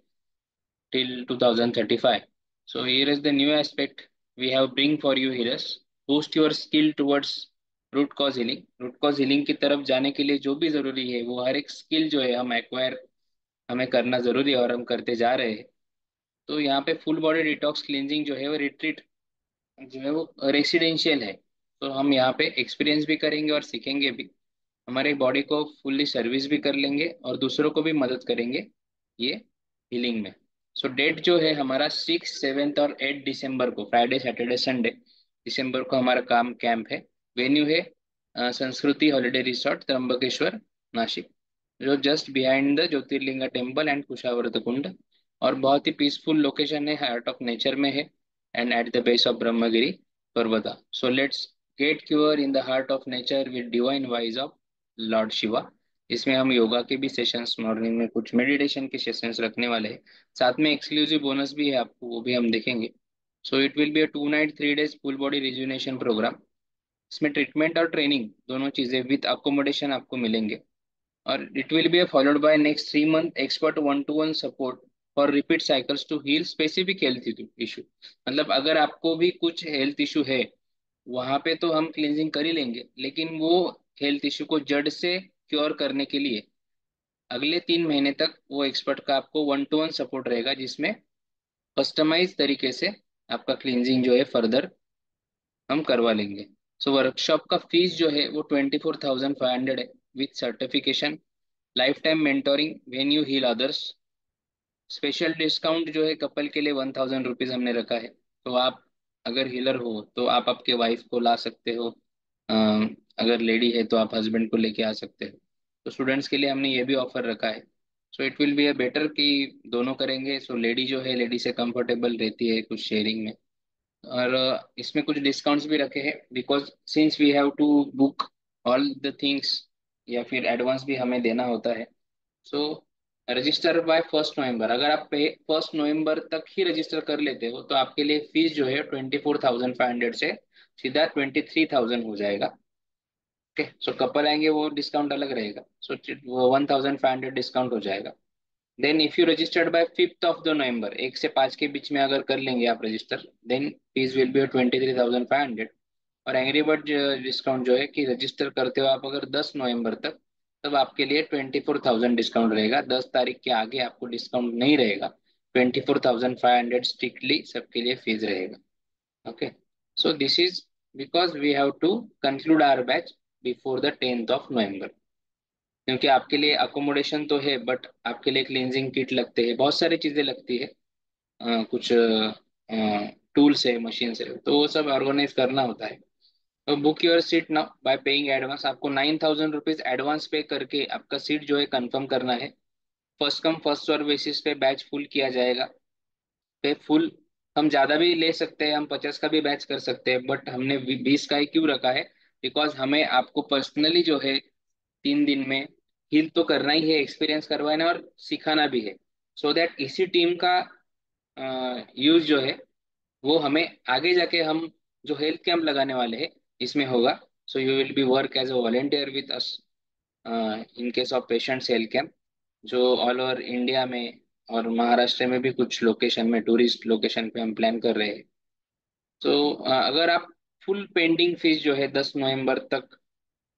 till 2035. So here is the new aspect we have bring for you healers. Boost your skill towards root cause healing. Root cause healing की तरफ जाने के लिए जो भी जरूरी है वो हर एक स्किल जो है हम एक्वायर हमें करना जरूरी है और हम करते जा रहे हैं. तो यहाँ पे फुल बॉडी डिटॉक्स क्लींजिंग जो है वो रिट्रीट जो है वो रेसिडेंशियल है. तो हम यहाँ पे एक्सपीरियंस भी करेंगे और सीखेंगे भी. हमारे बॉडी को फुल्ली सर्विस भी कर लेंगे और दूसरों को भी मदद करेंगे ये हीलिंग में. सो डेट जो है हमारा 6, 7 और 8 दिसंबर को, फ्राइडे सैटरडे संडे दिसंबर को हमारा काम कैंप है. वेन्यू है संस्कृति हॉलीडे रिसोर्ट, त्र्यंबकेश्वर, नासिक, जो just behind the Jyotirlinga temple and Kushavarta Kund. और बहुत ही पीसफुल लोकेशन है, हार्ट ऑफ नेचर में है. and at the base of Brahmagiri Parvata. So let's get cure in the heart of nature with divine voice of Lord Shiva. इसमें हम योगा के भी सेशंस, मॉर्निंग में कुछ मेडिटेशन के सेशंस रखने वाले हैं, साथ में एक्सक्लूसिव बोनस भी है आपको, वो भी हम देखेंगे. So it will be a 2 night 3 days full body rejuvenation programme. इसमें ट्रीटमेंट और ट्रेनिंग दोनों चीजें विद अकोमोडेशन आपको मिलेंगे. और it will be followed by next 3 month expert 1-to-1 support for repeat cycles to heal specific health issue. मतलब अगर आपको भी कुछ हेल्थ इशू है, वहां पे तो हम क्लींजिंग कर ही लेंगे, लेकिन वो हेल्थ इशू को जड़ से क्योर करने के लिए अगले 3 महीने तक वो एक्सपर्ट का आपको 1-to-1 सपोर्ट रहेगा, जिसमें कस्टमाइज तरीके से आपका क्लींजिंग जो है फर्दर हम करवा लेंगे. सो वर्कशॉप का फीस जो है वो 24,500 है with certification, lifetime mentoring when you heal others. Special discount जो है कपल के लिए 1,000 रुपीज हमने रखा है. तो आप अगर हीलर हो तो आप आपके वाइफ को ला सकते हो, अगर लेडी है तो आप हस्बैंड को लेके आ सकते हो. तो स्टूडेंट्स के लिए हमने ये भी ऑफर रखा है. सो it will be a better कि दोनों करेंगे. सो लेडी जो है लेडी से कंफर्टेबल रहती है कुछ शेयरिंग में. और इसमें कुछ डिस्काउंट्स भी रखे हैं because since we have to book all the things, या फिर एडवांस भी हमें देना होता है. So register by 1 November. अगर आप 1 नवंबर तक ही रजिस्टर कर लेते हो तो आपके लिए फीस जो है 24,500 से सीधा 23,000 हो जाएगा. ओके, सो कपल आएंगे वो डिस्काउंट अलग रहेगा. सो वो 1,500 डिस्काउंट हो जाएगा. Then if you registered by 5th of November, 1 से 5 के बीच में अगर कर लेंगे आप register, then fees will be 23,500. और एंग्री बर्ड डिस्काउंट जो है कि रजिस्टर करते हो आप अगर 10 नवंबर तक, तब आपके लिए 24,000 डिस्काउंट रहेगा. 10 तारीख के आगे आपको डिस्काउंट नहीं रहेगा. 24,500 स्ट्रिक्टली सबके लिए फीस रहेगा. Okay, so this is because we have to conclude our batch before the 10th of November. क्योंकि आपके लिए अकोमोडेशन तो है, बट आपके लिए क्लींजिंग किट लगते हैं, बहुत सारी चीजें लगती है, कुछ टूल्स है, मशीन है, तो वो सब ऑर्गेनाइज करना होता है. तो book your seat now bye paying advance. आपको 9,000 रुपीज एडवांस पे करके आपका सीट जो है कंफर्म करना है. First come first serve basis पे बैच फुल किया जाएगा. पे फुल हम ज्यादा भी ले सकते हैं, हम 50 का भी बैच कर सकते हैं, बट हमने 20 का ही क्यों रखा है, बिकॉज हमें आपको पर्सनली जो है 3 दिन में हील तो करना ही है, एक्सपीरियंस करवाना है और सिखाना भी है. सो दैट इसी टीम का यूज जो है वो हमें आगे जाके हम जो हेल्थ कैंप लगाने वाले हैं इसमें होगा. So you will be work as a volunteer with us in case of patients health camp, जो ऑल ओवर इंडिया में और महाराष्ट्र में भी कुछ लोकेशन में, टूरिस्ट लोकेशन पे हम प्लान कर रहे हैं. तो अगर आप फुल पेंडिंग फीस जो है 10 नवंबर तक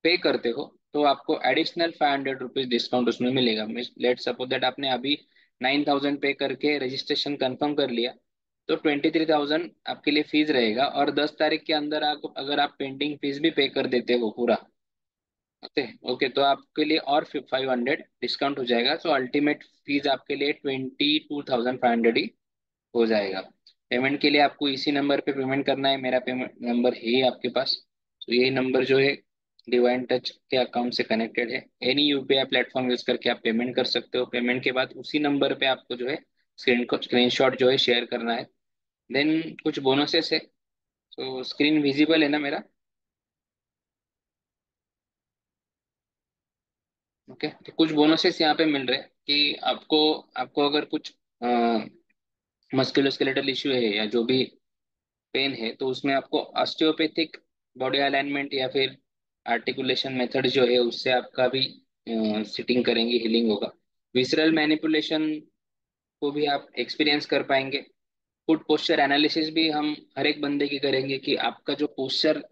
पे करते हो तो आपको एडिशनल 500 रुपीज डिस्काउंट उसमें मिलेगा. लेट सपोज दैट आपने अभी 9,000 पे करके रजिस्ट्रेशन कंफर्म कर लिया, तो 23,000 आपके लिए फीस रहेगा. और 10 तारीख के अंदर आप अगर आप पेंडिंग फीस भी पे कर देते हो पूरा, ओके ओके, तो आपके लिए और 500 डिस्काउंट हो जाएगा. सो अल्टीमेट फीस आपके लिए 22,500 ही हो जाएगा. पेमेंट के लिए आपको इसी नंबर पे पेमेंट करना है. मेरा पेमेंट नंबर है ही आपके पास. तो ये नंबर जो है डिवाइन टच के अकाउंट से कनेक्टेड है. एनी यूपीआई प्लेटफॉर्म यूज करके आप पेमेंट कर सकते हो. पेमेंट के बाद उसी नंबर पे आपको जो है स्क्रीनशॉट जो है शेयर करना है. देन कुछ बोनसेस है. तो स्क्रीन विजिबल है ना मेरा? ओके, तो कुछ बोनसेस यहाँ पे मिल रहे हैं कि आपको आपको अगर कुछ मस्कुलोस्केलेटल इश्यू है या जो भी पेन है, तो उसमें आपको ऑस्टियोपैथिक बॉडी अलाइनमेंट या फिर आर्टिकुलेशन मेथड जो है उससे आपका भी सिटिंग करेंगे, हीलिंग होगा. विसरल मैनिपुलेशन को भी आप एक्सपीरियंस कर पाएंगे. फुट पोस्चर एनालिसिस भी हम हर एक बंदे की करेंगे कि आपका जो पोस्चर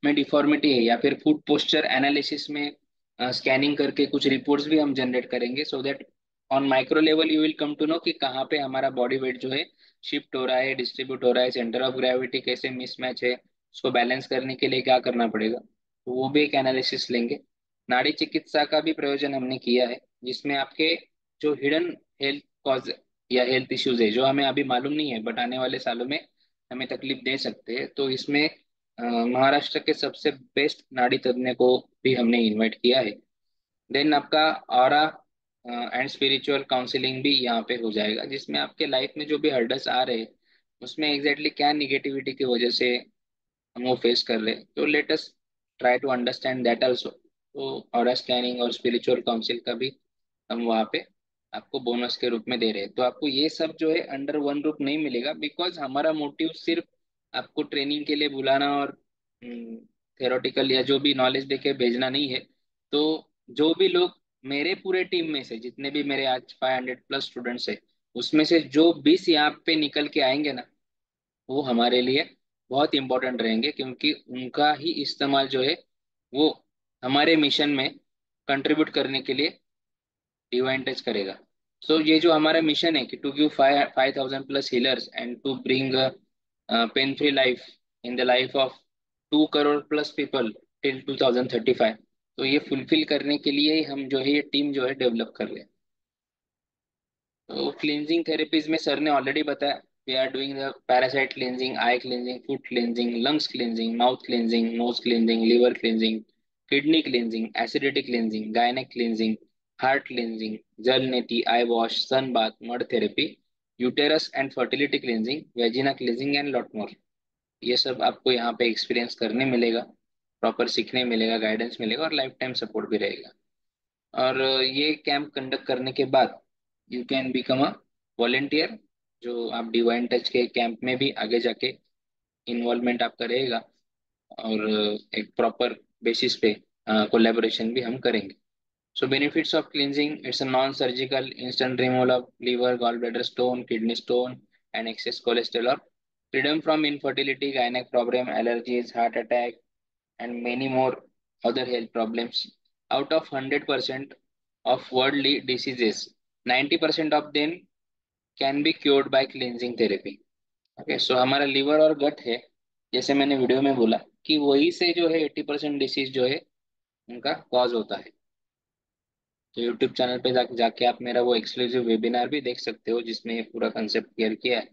में डिफॉर्मिटी है, या फिर फुट पोस्चर एनालिसिस में स्कैनिंग करके कुछ रिपोर्ट्स भी हम जनरेट करेंगे. So that on micro level you will come to know कि कहाँ पे हमारा बॉडी वेट जो है शिफ्ट हो रहा है, डिस्ट्रीब्यूट हो रहा है, सेंटर ऑफ ग्रेविटी कैसे मिसमैच है, उसको बैलेंस करने के लिए क्या करना पड़ेगा, तो वो भी एक एनालिसिस लेंगे. नाड़ी चिकित्सा का भी प्रयोजन हमने किया है, जिसमें आपके जो हिडन हेल्थ कॉज या हेल्थ इश्यूज है जो हमें अभी मालूम नहीं है बट आने वाले सालों में हमें तकलीफ दे सकते हैं, तो इसमें महाराष्ट्र के सबसे बेस्ट नाड़ी तज्ञ को भी हमने इनवाइट किया है. देन आपका ऑरा एंड स्पिरिचुअल काउंसलिंग भी यहाँ पे हो जाएगा, जिसमें आपके लाइफ में जो भी हर्डल्स आ रहे हैं उसमें एग्जैक्टली क्या निगेटिविटी की वजह से हम वो फेस कर रहे हैं, तो let us try to understand that also. तो ऑरा स्कैनिंग और स्पिरिचुअल काउंसिल का भी हम वहाँ पे आपको बोनस के रूप में दे रहे हैं। तो आपको ये सब जो है अंडर वन रूप नहीं मिलेगा, बिकॉज हमारा मोटिव सिर्फ आपको ट्रेनिंग के लिए बुलाना और थेरोटिकल या जो भी नॉलेज देके भेजना नहीं है। तो जो भी लोग मेरे पूरे टीम में से, जितने भी मेरे आज 500+ स्टूडेंट्स है, उसमें से जो 20 यहाँ पे निकल के आएंगे ना, वो हमारे लिए बहुत इंपॉर्टेंट रहेंगे, क्योंकि उनका ही इस्तेमाल जो है वो हमारे मिशन में कंट्रीब्यूट करने के लिए डिवाइन टच करेगा। सो ये जो हमारा मिशन है कि to give 5,000+ healers and to bring pain free life in the life of 2 crore+ people till 2035, तो ये फुलफिल करने के लिए ही हम जो है ये टीम जो है डेवलप कर रहे हैं। तो क्लींजिंग थेरेपीज में सर ने ऑलरेडी बताया, we are doing the parasite cleansing, eye cleansing, food cleansing, lungs cleansing, mouth cleansing, nose cleansing, liver cleansing, kidney cleansing, acidity cleansing, gynaec cleansing, heart cleansing, jal neti, eye wash, sun bath, mud therapy, uterus and fertility cleansing, vagina cleansing and lot more. ये सब आपको यहाँ पे experience करने मिलेगा, proper सीखने मिलेगा, guidance मिलेगा और लाइफ टाइम सपोर्ट भी रहेगा। और ये कैंप कंडक्ट करने के बाद you can become a volunteer, जो आप डिवाइन टच के कैंप में भी आगे जाके इन्वॉल्वमेंट आपका रहेगा। और एक प्रॉपर बेसिस पे कोलैबोरेशन भी हम करेंगे। So benefits of cleansing: it's a non-surgical instant removal of liver, gallbladder stone, kidney stone, and excess cholesterol. Freedom from infertility, gynec problem, allergies, heart attack, and many more other health problems. Out of 100% of worldly diseases, 90% of them can be cured by cleansing therapy. Okay, so हमारा liver और गट है, जैसे मैंने video में बोला कि वही से जो है 80% डिसीज जो है उनका कॉज होता है। तो यूट्यूब चैनल पे जाके आप मेरा वो एक्सक्लूसिव वेबिनार भी देख सकते हो, जिसमें ये पूरा कंसेप्ट क्लियर किया है।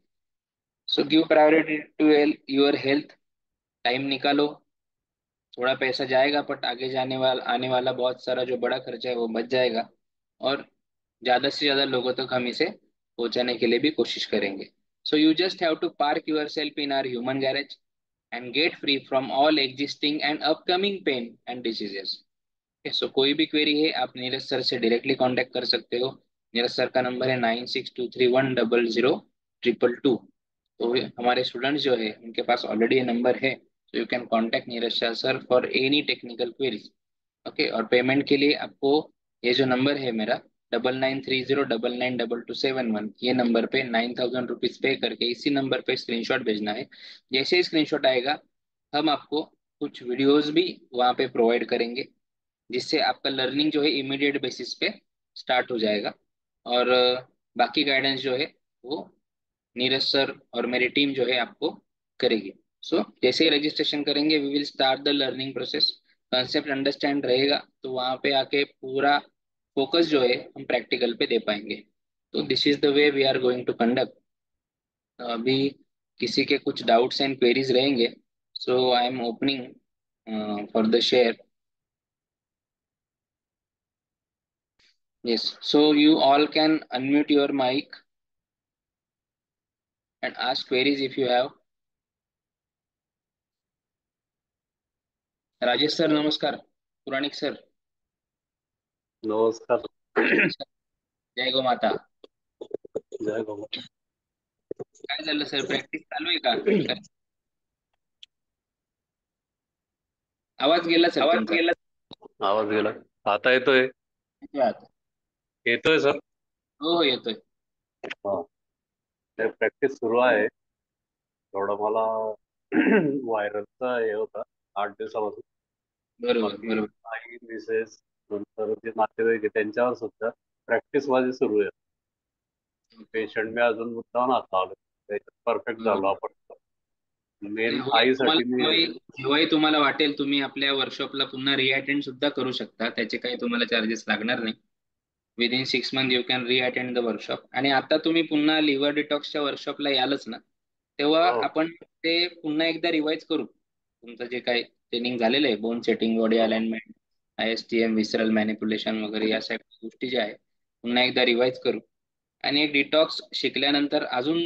So give priority to your health, time निकालो। थोड़ा पैसा जाएगा, बट आगे जाने वाला आने वाला बहुत सारा जो बड़ा खर्चा है वो बच जाएगा। और ज्यादा से ज्यादा लोगों तक हम इसे पहुंचाने के लिए भी कोशिश करेंगे। So you just have to park yourself in our human garage and get free from all existing and upcoming pain and diseases. So कोई भी क्वेरी है आप नीरज सर से डायरेक्टली कांटेक्ट कर सकते हो। नीरज सर का नंबर है 9623100222। तो हमारे स्टूडेंट्स जो है उनके पास ऑलरेडी ये नंबर है, तो you can contact Neeraj sir for any technical queries. Okay, और पेमेंट के लिए आपको ये जो नंबर है मेरा 9930992271, ये नंबर पे 9,000 रुपीज पे करके इसी नंबर पे स्क्रीनशॉट भेजना है। जैसे ही स्क्रीनशॉट आएगा, हम आपको कुछ वीडियोस भी वहाँ पे प्रोवाइड करेंगे, जिससे आपका लर्निंग जो है इमीडिएट बेसिस पे स्टार्ट हो जाएगा। और बाकी गाइडेंस जो है वो नीरज सर और मेरी टीम जो है आपको करेगी। सो जैसे ही रजिस्ट्रेशन करेंगे, we will start the learning process. Concept understand रहेगा तो वहाँ पे आके पूरा फोकस जो है हम प्रैक्टिकल पे दे पाएंगे। तो this is the way we are going to conduct. अभी किसी के कुछ डाउट्स एंड क्वेरीज रहेंगे, so I am opening for the share. Yes, so you all can unmute your mic and ask queries if you have. Rajesh sir नमस्कार, पुराणिक sir. नमस्कार. जय गो माता. जय बाबा. काय झालं सर, प्रॅक्टिस चालू आहे का? आवाज गेला सर आवाज तुमचा. गेला. आवाज गेला. आता येतोय. येतोय आता. येतोय सर. हो हो येतोय. हा, ते प्रॅक्टिस सुरू आहे. थोडं मला व्हायरलचा हे होता 8 दिवसापासून. बरोबर बाकी बरोबर. आई मिसेस नंतर जे नातेवाईक आहे त्यांच्यावर सुद्धा प्रॅक्टिस माझी सुरू आहे. पेशंट मी अजून मुद्दाम आता आलो, परफेक्ट झालो बरोबर. आपण. आणि मेन होय, आईसाठी मी जेव्हाही तुम्हाला वाटेल तुम्ही आपल्या वर्कशॉपला पुन्हा रिअटेंड सुद्धा करू शकता, त्याचे काही तुम्हाला चार्जेस लागणार नाही. Within 6 month you can reattend the workshop. आणि आता तुम्ही पुन्हा लिव्हर डिटॉक्सच्या वर्कशॉपला यालच ना, तेव्हा हो आपण ते पुन्हा एकदा रिवाइज करू. तुमचं जे काही ट्रेनिंग झालेलं आहे, बोन सेटिंग, बॉडी हो अलाइनमेंट, ISTM, विसरल मॅनिप्युलेशन वगैरे या सगळ्या गोष्टी ज्या आहेत पुन्हा एकदा रिवाइज करू. आणि एक डिटॉक्स शिकल्यानंतर अजून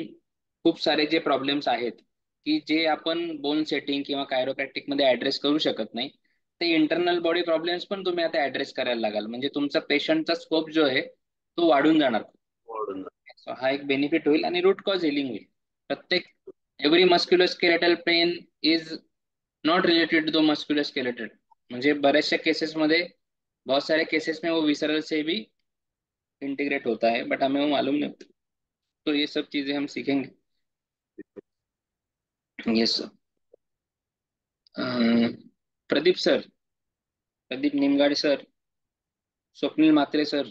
खूप सारे जे प्रॉब्लेम्स आहेत की जे आपण बोन सेटिंग किंवा कायरोप्रॅक्टिक मध्ये ऍड्रेस करू शकत नाही, ते इंटरनल बॉडी प्रॉब्लेम्स पण तुम्ही आता ऍड्रेस करायला लागाल. म्हणजे तुमचा पेशंटचा स्कोप जो आहे तो वाढून जाणार. वाढून जातं. So हा एक बेनिफिट होईल आणि रूट कॉज हिलिंग होईल. प्रत्येक every musculoskeletal pain is not related to the musculoskeletal. म्हणजे बऱ्याचशा केसेसमध्ये बहुत सारे केसेस में वो विसरल से भी इंटीग्रेट होता है, बट हमें वो मालूम नहीं होता. तो ये सब चीजें हम सीखेंगे. Yes sir. Pradeep sir, Pradeep Nimgade sir, Swapnil Mhatre sir.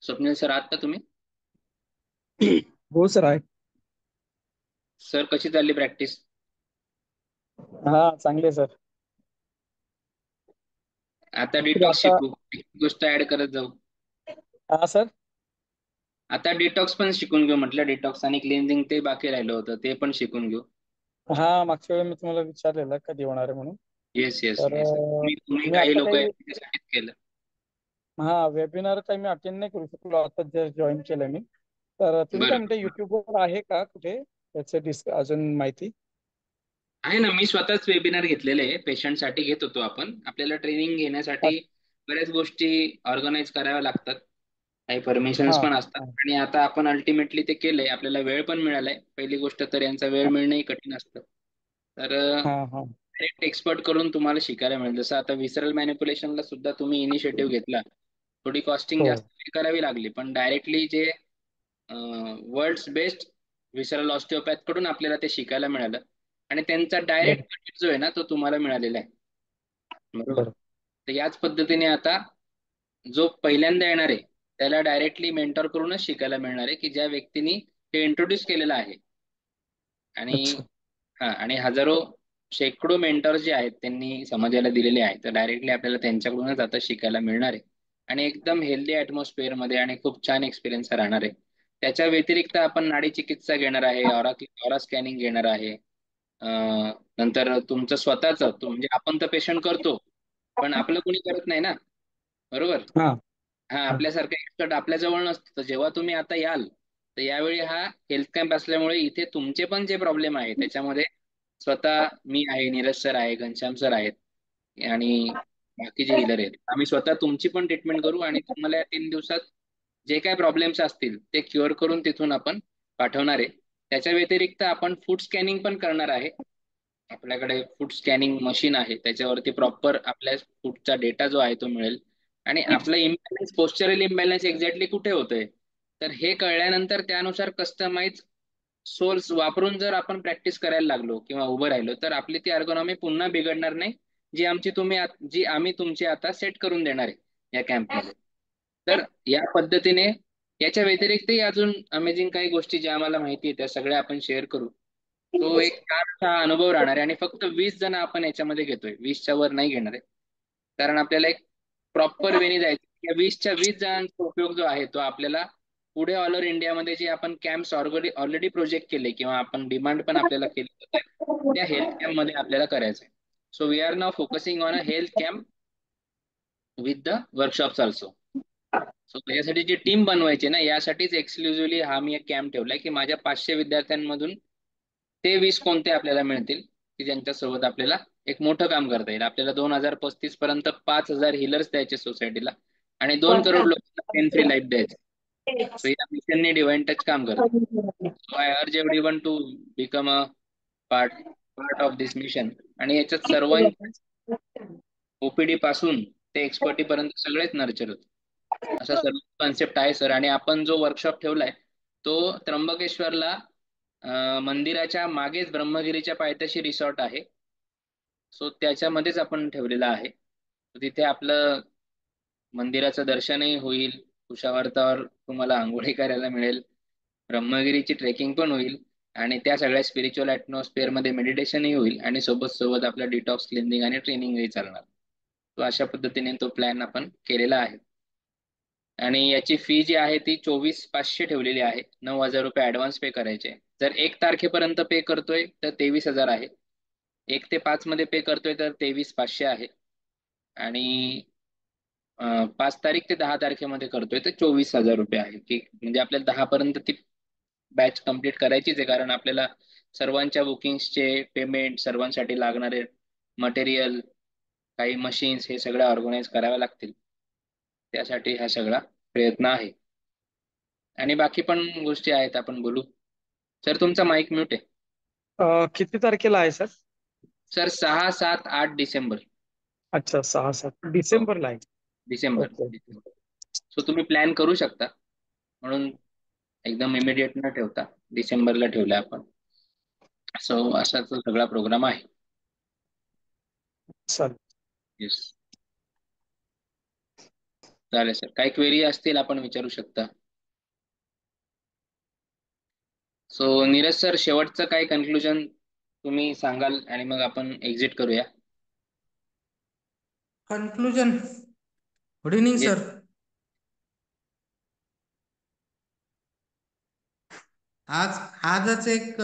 Swapnil sir आहात का तुम्ही? हो सर आहे. सर कशी चालली प्रॅक्टिस? हा चांगले सर. आता Actually डिटॉक्स आता शिकू, एक गोष्ट ऍड करत जाऊ. हा सर. आता डिटॉक्स पण शिकून घेऊ म्हटलं. डिटॉक्स आणि क्लिन्झिंग ते बाकी राहिलं होतं, ते पण शिकून घेऊ. हा मागच्या वेळी मी तुम्हाला विचारलेलं कधी होणार आहे म्हणून. येस येस तर येस. तुम्ही मी काही आता लोक काही आहेत त्याच्यासाठीच केलं. हा वेबिनार काही मी अटेंड नाही करू शकलो, आता जस्ट जॉईन केलं मी. तर तुम्ही काय बरं. म्हणता युट्यूबवर आहे का कुठे त्याचं अजून माहिती? आहे ना, मी स्वतःच वेबिनार घेतलेले आहे. पेशंटसाठी घेत होतो आपण. आपल्याला ट्रेनिंग घेण्यासाठी बऱ्याच गोष्टी ऑर्गनाईज कराव्या लागतात, काही परमिशन्स हा पण असतात. हा आणि आता आपण अल्टिमेटली ते केलंय. आपल्याला वेळ पण मिळालाय. पहिली गोष्ट तर यांचा वेळ मिळणंही कठीण असतं. तर हा हा डायरेक्ट एक्सपर्ट करून तुम्हाला शिकायला मिळेल. जसं आता विसरल मॅनिप्युलेशनला सुद्धा तुम्ही इनिशिएटिव्ह घेतला, थोडी कॉस्टिंग हो जास्त करावी लागली, पण डायरेक्टली जे वर्ल्ड्स बेस्ट विसरल ऑस्टिओपॅथ कडून आपल्याला ते शिकायला मिळालं. आणि त्यांचा बरं डायरेक्ट जो आहे ना, तो तुम्हाला मिळालेला आहे. बरोबर. बरं तर याच पद्धतीने आता जो पहिल्यांदा येणार आहे त्याला डायरेक्टली मेंटॉर करूनच शिकायला मिळणार आहे, की ज्या व्यक्तीने ते इंट्रोड्यूस केलेलं आहे. आणि अच्छा आणि हजारो शेकडो मेंटॉर जे आहेत त्यांनी समाजाला दिलेले आहेत, तर डायरेक्टली आपल्याला त्यांच्याकडूनच आता शिकायला मिळणार आहे. आणि एकदम हेल्दी ॲटमॉस्फिअर मध्ये आणि खूप छान एक्सपिरियन्स राहणार आहे. त्याच्या व्यतिरिक्त आपण नाडी चिकित्सा घेणार आहे, ऑरा स्कॅनिंग घेणार आहे. नंतर तुमचं स्वतःच म्हणजे आपण तर पेशंट करतो, पण आपलं कोणी करत नाही ना. बरोबर. हा हा, हा आपल्यासारखं एक्सपर्ट आपल्या जवळ नसतं. तर जेव्हा तुम्ही आता याल, तर यावेळी हा हेल्थ कॅम्प असल्यामुळे इथे तुमचे पण जे प्रॉब्लेम आहे त्याच्यामध्ये स्वतः मी आहे, नीरज सर आहे, घनश्याम सर आहेत आणि बाकीचे हिलर आहेत. आम्ही स्वतः तुमची पण ट्रीटमेंट करू आणि तुम्हाला या 3 दिवसात जे काय प्रॉब्लेम्स असतील ते क्युअर करून तिथून आपण पाठवणार आहे. त्याच्या व्यतिरिक्त आपण फूड स्कॅनिंग पण करणार आहे. आपल्याकडे फूड स्कॅनिंग मशीन आहे, त्याच्यावरती प्रॉपर आपल्या फूडचा डेटा जो आहे तो मिळेल. आणि आपलं इम्बॅलन्स, पोस्चरल इम्बॅलन्स एक्झॅक्टली कुठे होतंय, तर हे कळल्यानंतर त्यानुसार कस्टमाइज सोर्स वापरून जर आपण प्रॅक्टिस करायला लागलो किंवा उभं राहिलो, तर आपली ती अर्गोनॉमी पुन्हा बिघडणार नाही, जी आम्ही तुमची आता सेट करून देणार आहे या कॅम्पमध्ये. तर या पद्धतीने याच्या व्यतिरिक्तही अजून अमेझिंग काही गोष्टी ज्या आम्हाला माहिती आहे त्या सगळ्या आपण शेअर करू. तो एक छानसा अनुभव राहणार आहे. आणि फक्त 20 जण आपण याच्यामध्ये घेतोय, 20च्या वर नाही घेणार आहे. कारण आपल्याला एक प्रॉपर वेनी जायचं. या 20च्या 20 जणांचा उपयोग जो आहे तो आपल्याला पुढे ऑल ओव्हर इंडियामध्ये जे आपण कॅम्प्स ऑलरेडी प्रोजेक्ट केले किंवा आपण डिमांड पण आपल्याला केली होते, त्या हेल्थ कॅम्प मध्ये आपल्याला करायचं आहे. So we are now focusing on a health camp with the workshops also. सो त्याच्यासाठी जी टीम बनवायची ना, यासाठीच एक्सक्लुझिव्हली हा मी एक कॅम्प ठेवलाय, की माझ्या 500 विद्यार्थ्यांमधून ते 20 कोणते आपल्याला मिळतील की ज्यांच्यासोबत आपल्याला एक मोठं काम करता येईल. आपल्याला 2035 पर्यंत 5,000 हिलर्स द्यायचे सोसायटीला आणि 2 करोड लोकांना पेन फ्री लाईफ द्यायची. सो या मिशनने डिवाइन टच काम करते. So I urge everyone to become a part part of this mission. आणि याच्यात सर्वांच्या ओपीडी पासून ते एक्सपर्टी पर्यंत सगळेच नर्चर होते, असा सर्व कॉन्सेप्ट आहे सर. आणि आपण जो वर्कशॉप ठेवलाय तो त्र्यंबकेश्वरला मंदिराच्या मागेच ब्रह्मगिरीच्या पायथ्याशी रिसॉर्ट आहे. सो त्याच्यामध्येच आपण ठेवलेला आहे. तिथे आपलं मंदिराचं दर्शनही होईल, कुशावर्तावर तुम्हाला आंघोळी करायला मिळेल, ब्रह्मगिरीची ट्रेकिंग पण होईल आणि त्या सगळ्या स्पिरिच्युअल ऍटमॉस्फिअर मध्ये मेडिटेशनही होईल आणि सोबत सोबत आपला डिटॉक्स क्लिनिंग आणि ट्रेनिंगही चालणार. तो अशा पद्धतीने तो प्लॅन आपण केलेला आहे. आणि याची फी जी आहे ती 24,500 ठेवलेली आहे. 9,000 रुपये ऍडव्हान्स पे करायचे. जर 1 तारखेपर्यंत पे करतोय तर 23,000 आहे. 1 ते 5 मध्ये पे करतोय तर 23,500 आहे. आणि 5 तारीख ते 10 तारखेमध्ये करतोय तर 24,000 रुपये आहे. की म्हणजे आपल्याला 10 पर्यंत ती बॅच कंप्लीट करायचीच आहे, कारण आपल्याला सर्वांच्या बुकिंग्सचे पेमेंट, सर्वांसाठी लागणारे मटेरियल, काही मशीन्स हे सगळं ऑर्गनाईज कराव्या लागतील. त्यासाठी हा सगळा प्रयत्न आहे. आणि बाकी पण गोष्टी आहेत, आपण बोलू. सर तुमचा माईक म्यूट आहे. किती तारखेला आहे सर? Sir 6, 7, 8 December. अच्छा, 6-7 हो, डिसेंबरला आहे. December okay. डिसेंबर. सो तुम्ही प्लॅन करू शकता, म्हणून एकदम इमिडिएट न ठेवता डिसेंबरला ठेवलं आपण. सो असा तो सगळा प्रोग्राम आहे. चालेल. येस, चालेल सर. काही क्वेरी असतील आपण विचारू शकता. सो नीरज सर, शेवटचं काय कन्क्लुजन तुम्ही सांगाल आणि मग आपण एक्झिट करूया. Conclusion. Good evening yes. Sir. आजच एक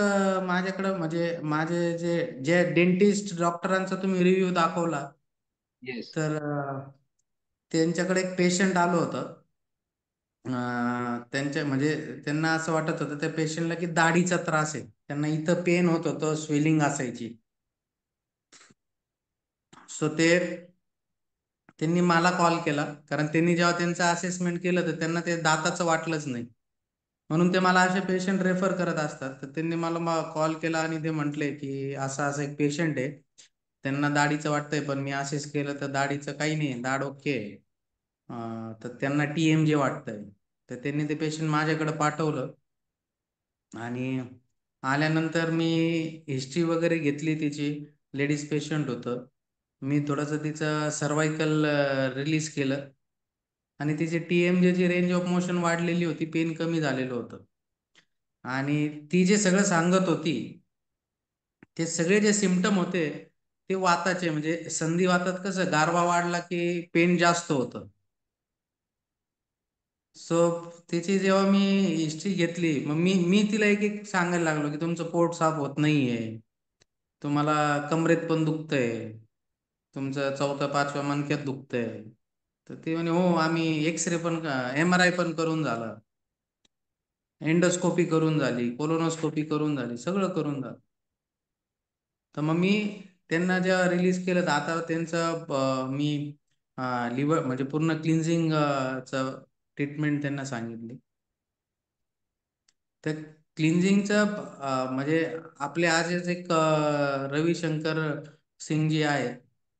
माझ्याकडं म्हणजे माझे जे जे डेंटिस्ट डॉक्टरांचा तुम्ही रिव्ह्यू दाखवला, येस. तर त्यांच्याकडे एक पेशंट आलं होतं. त्यांच्या म्हणजे त्यांना असं वाटत होतं त्या पेशंटला की दाढीचा त्रास आहे. त्यांना इथं पेन होत होतं, स्वेलिंग असायची. सो त्यांनी मला कॉल केला, कारण त्यांनी जेव्हा त्यांचं असेसमेंट केलं तर त्यांना ते दाताचं वाटलंच नाही. म्हणून ते मला असे पेशंट रेफर करत असतात. तर त्यांनी मला कॉल केला आणि ते म्हटले की असं असं एक पेशंट आहे, त्यांना दाढीचं वाटतंय, पण मी असेस केलं तर दाढीचं काही नाही, दाढ ओके आहे. तर त्यांना TMJ वाटतंय. तर त्यांनी ते पेशंट माझ्याकडे पाठवलं आणि आल्यानंतर मी हिस्ट्री वगैरे घेतली तिची. लेडीज पेशंट होतं. मी थोडंसं तिचं सर्वायकल रिलीज केलं आणि तिची TMJ ची रेंज ऑफ मोशन वाढलेली होती, पेन कमी झालेलं होतं. आणि ती जे सगळं सांगत होती, ते सगळे जे सिम्पटम होते ते वाताचे, म्हणजे संधिवातात कसं गारवा वाढला की पेन जास्त होतं. सो त्याची जेव्हा मी हिस्ट्री घेतली, मग मी तिला एक एक सांगायला लागलो की तुमचं पोट साफ होत नाहीये, तुम्हाला कमरेत पण दुखतंय, तुमचं 4-5व्या मणक्यात दुखतंय. तर ती म्हणे हो, आम्ही एक्सरे पण MRI पण करून झाला, एंडोस्कोपी करून झाली, कोलोनोस्कोपी करून झाली, सगळं करून झालं. तर मग मी त्यांना जेव्हा रिलीज केलं तर आता त्यांचं मी लिव्हर म्हणजे पूर्ण क्लिन्झिंग ट्रीटमेंट त्यांना सांगितली. तर क्लिन्झिंगचं म्हणजे आपले आजच एक रविशंकर सिंग जी आहे,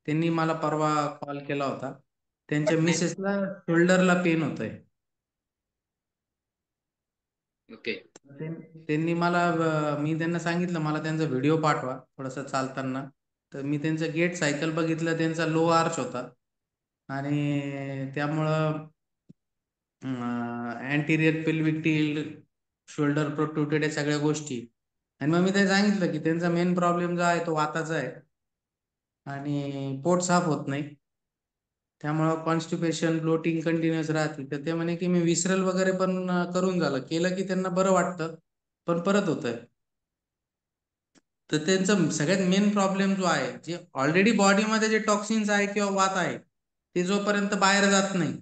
त्यांनी मला परवा कॉल केला होता. त्यांच्या मिसेसला शोल्डरला पेन होतंय. ओके. त्यांनी मला मी त्यांना सांगितलं मला त्यांचा व्हिडिओ पाठवा थोडंसं चालताना. तर मी त्यांचं गेट सायकल बघितलं, त्यांचा लो आर्च होता आणि त्यामुळं अँटिरियर पेल्विक टिल्ट, शोल्डर प्रोट्रुटेड, या सगळ्या गोष्टी. आणि मग मी ते सांगितलं की त्यांचा मेन प्रॉब्लेम जो आहे तो वाताचा आहे आणि पोट साफ होत नाही, त्यामुळं कॉन्स्टिपेशन, ब्लोटिंग कंटिन्युअस राहते. तर ते म्हणे की मी विसरल वगैरे पण करून झालं केलं की त्यांना बरं वाटतं, पण परत होतंय. तर त्यांचा सगळ्यात मेन प्रॉब्लेम जो आहे, जे ऑलरेडी बॉडीमध्ये जे टॉक्सिन्स आहे किंवा वात आहे, ते जोपर्यंत बाहेर जात नाही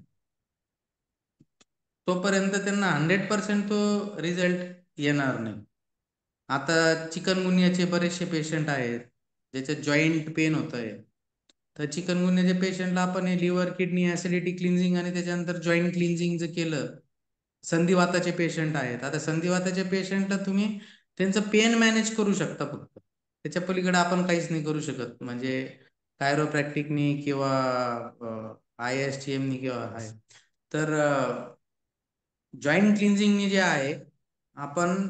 तोपर्यंत त्यांना 100% तो रिझल्ट येणार नाही. आता चिकनगुन्याचे बरेचसे पेशंट आहेत ज्याच्यात जॉईंट पेन होत आहे. तर चिकनगुन्याच्या पेशंटला आपण हे लिव्हर, किडनी, ऍसिडिटी क्लिन्झिंग आणि त्याच्यानंतर जॉईंट क्लिन्झिंग जर केलं. संधिवाताचे पेशंट आहेत, आता संधिवाताच्या पेशंटला तुम्ही त्यांचं पेन मॅनेज करू शकता फक्त, त्याच्या पलीकडे आपण काहीच नाही करू शकत. म्हणजे कायरोप्रॅक्टिकनी किंवा ISTM किंवा आहे. तर जॉईंट क्लिन्झिंगनी जे आहे, आपण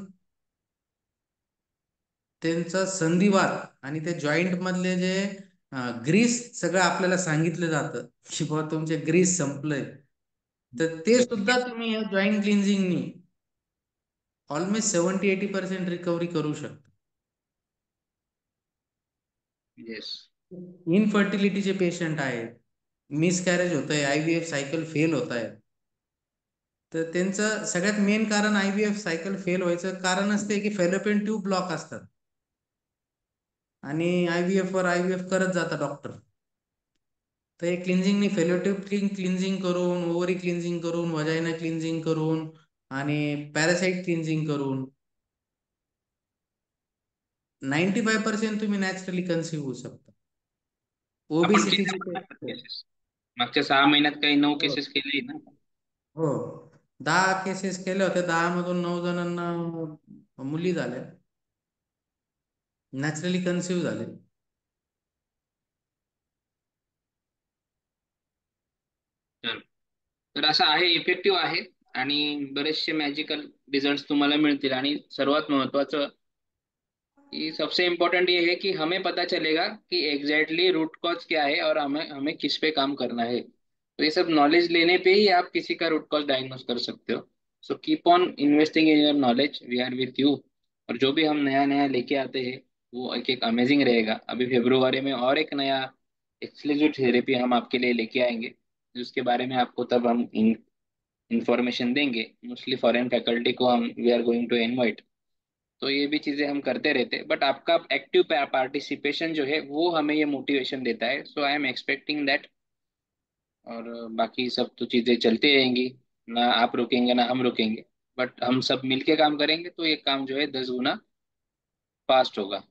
त्यांचा संधिवात आणि ते जॉईंट मधले जे ग्रीस सगळं आपल्याला सांगितलं जातं की बाबा तुमचे ग्रीस संपलंय, तर ते सुद्धा तुम्ही या जॉईंट क्लिन्झिंगनी ऑलमोस्ट 70-80% रिकव्हरी करू शकता. येस. इनफर्टिलिटीचे पेशंट आहेत, मिसकॅरेज होत आहे, IVF सायकल फेल होत आहे, तर त्यांचं सगळ्यात मेन कारण IVF सायकल फेल व्हायचं कारण असते की फॅलोपियन ट्यूब ब्लॉक असतात आणि IVF करत जातात डॉक्टर. तर हे क्लिन्झिंगनी फॅलोट्यूब क्लिन्झिंग करून, ओव्हरी क्लिन्झिंग करून, वजायना क्लिन्झिंग करून आणि पॅरासाइट क्लिन्झिंग करून 95% तुम्ही नॅचरली कन्सिव्ह होऊ शकता. आपण ओबेसिटीची केल्या केसेस मागच्या 6 महिन्यात काही 9 केसेस केले ना. हो 10 केसेस केल्या होत्या, 10 मधून 9 जणांना मुली झाल्या, नॅचरली कन्सिव्ह झाले. तर असं आहे, इफेक्टिव्ह आहे आणि बरेचसे मॅजिकल रिझल्ट्स तुम्हाला मिळतील. आणि सर्वात महत्वाचं कि सबसे इम्पोर्टेंट ये है कि हमें पता चलेगा कि एग्जैक्टली रूट कॉज क्या है और हमें हमें किस पे काम करना है। तो ये सब नॉलेज लेने पे ही आप किसी का रूट कॉज डायग्नोस कर सकते हो। So keep on investing in your knowledge, we are with you. और जो भी हम नया नया लेके आते हैं वो एक एक अमेजिंग रहेगा। अभी फेब्रुवरी में और एक नया एक्सक्लूसिव थेरेपी हम आपके लिए लेके आएंगे, जिसके बारे में आपको तब हम इंफॉर्मेशन देंगे। मोस्टली फॉरेन फैकल्टी को हम we are going to invite. तो ये भी चीजें हम करते रहते हैं, बट आपका एक्टिव पार्टिसिपेशन जो है वो हमें ये मोटिवेशन देता है। सो आई एम एक्सपेक्टिंग दैट। और बाकी सब तो चीजें चलती रहेंगी, ना आप रुकेंगे ना हम रुकेंगे, बट हम सब मिलके काम करेंगे तो ये काम जो है 10 गुना फास्ट होगा।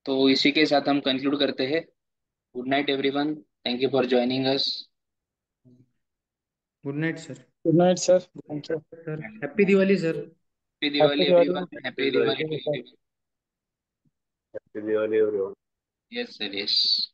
तो इसी के साथ हम कंक्लूड करते हैं। Good night everyone, thank you for joining us. Good night sir. Good night sir, thank you. Sir happy Diwali sir. Happy happy Diwali Diwali. Everyone, happy Diwali to happy Diwali everyone. Yes sir, yes.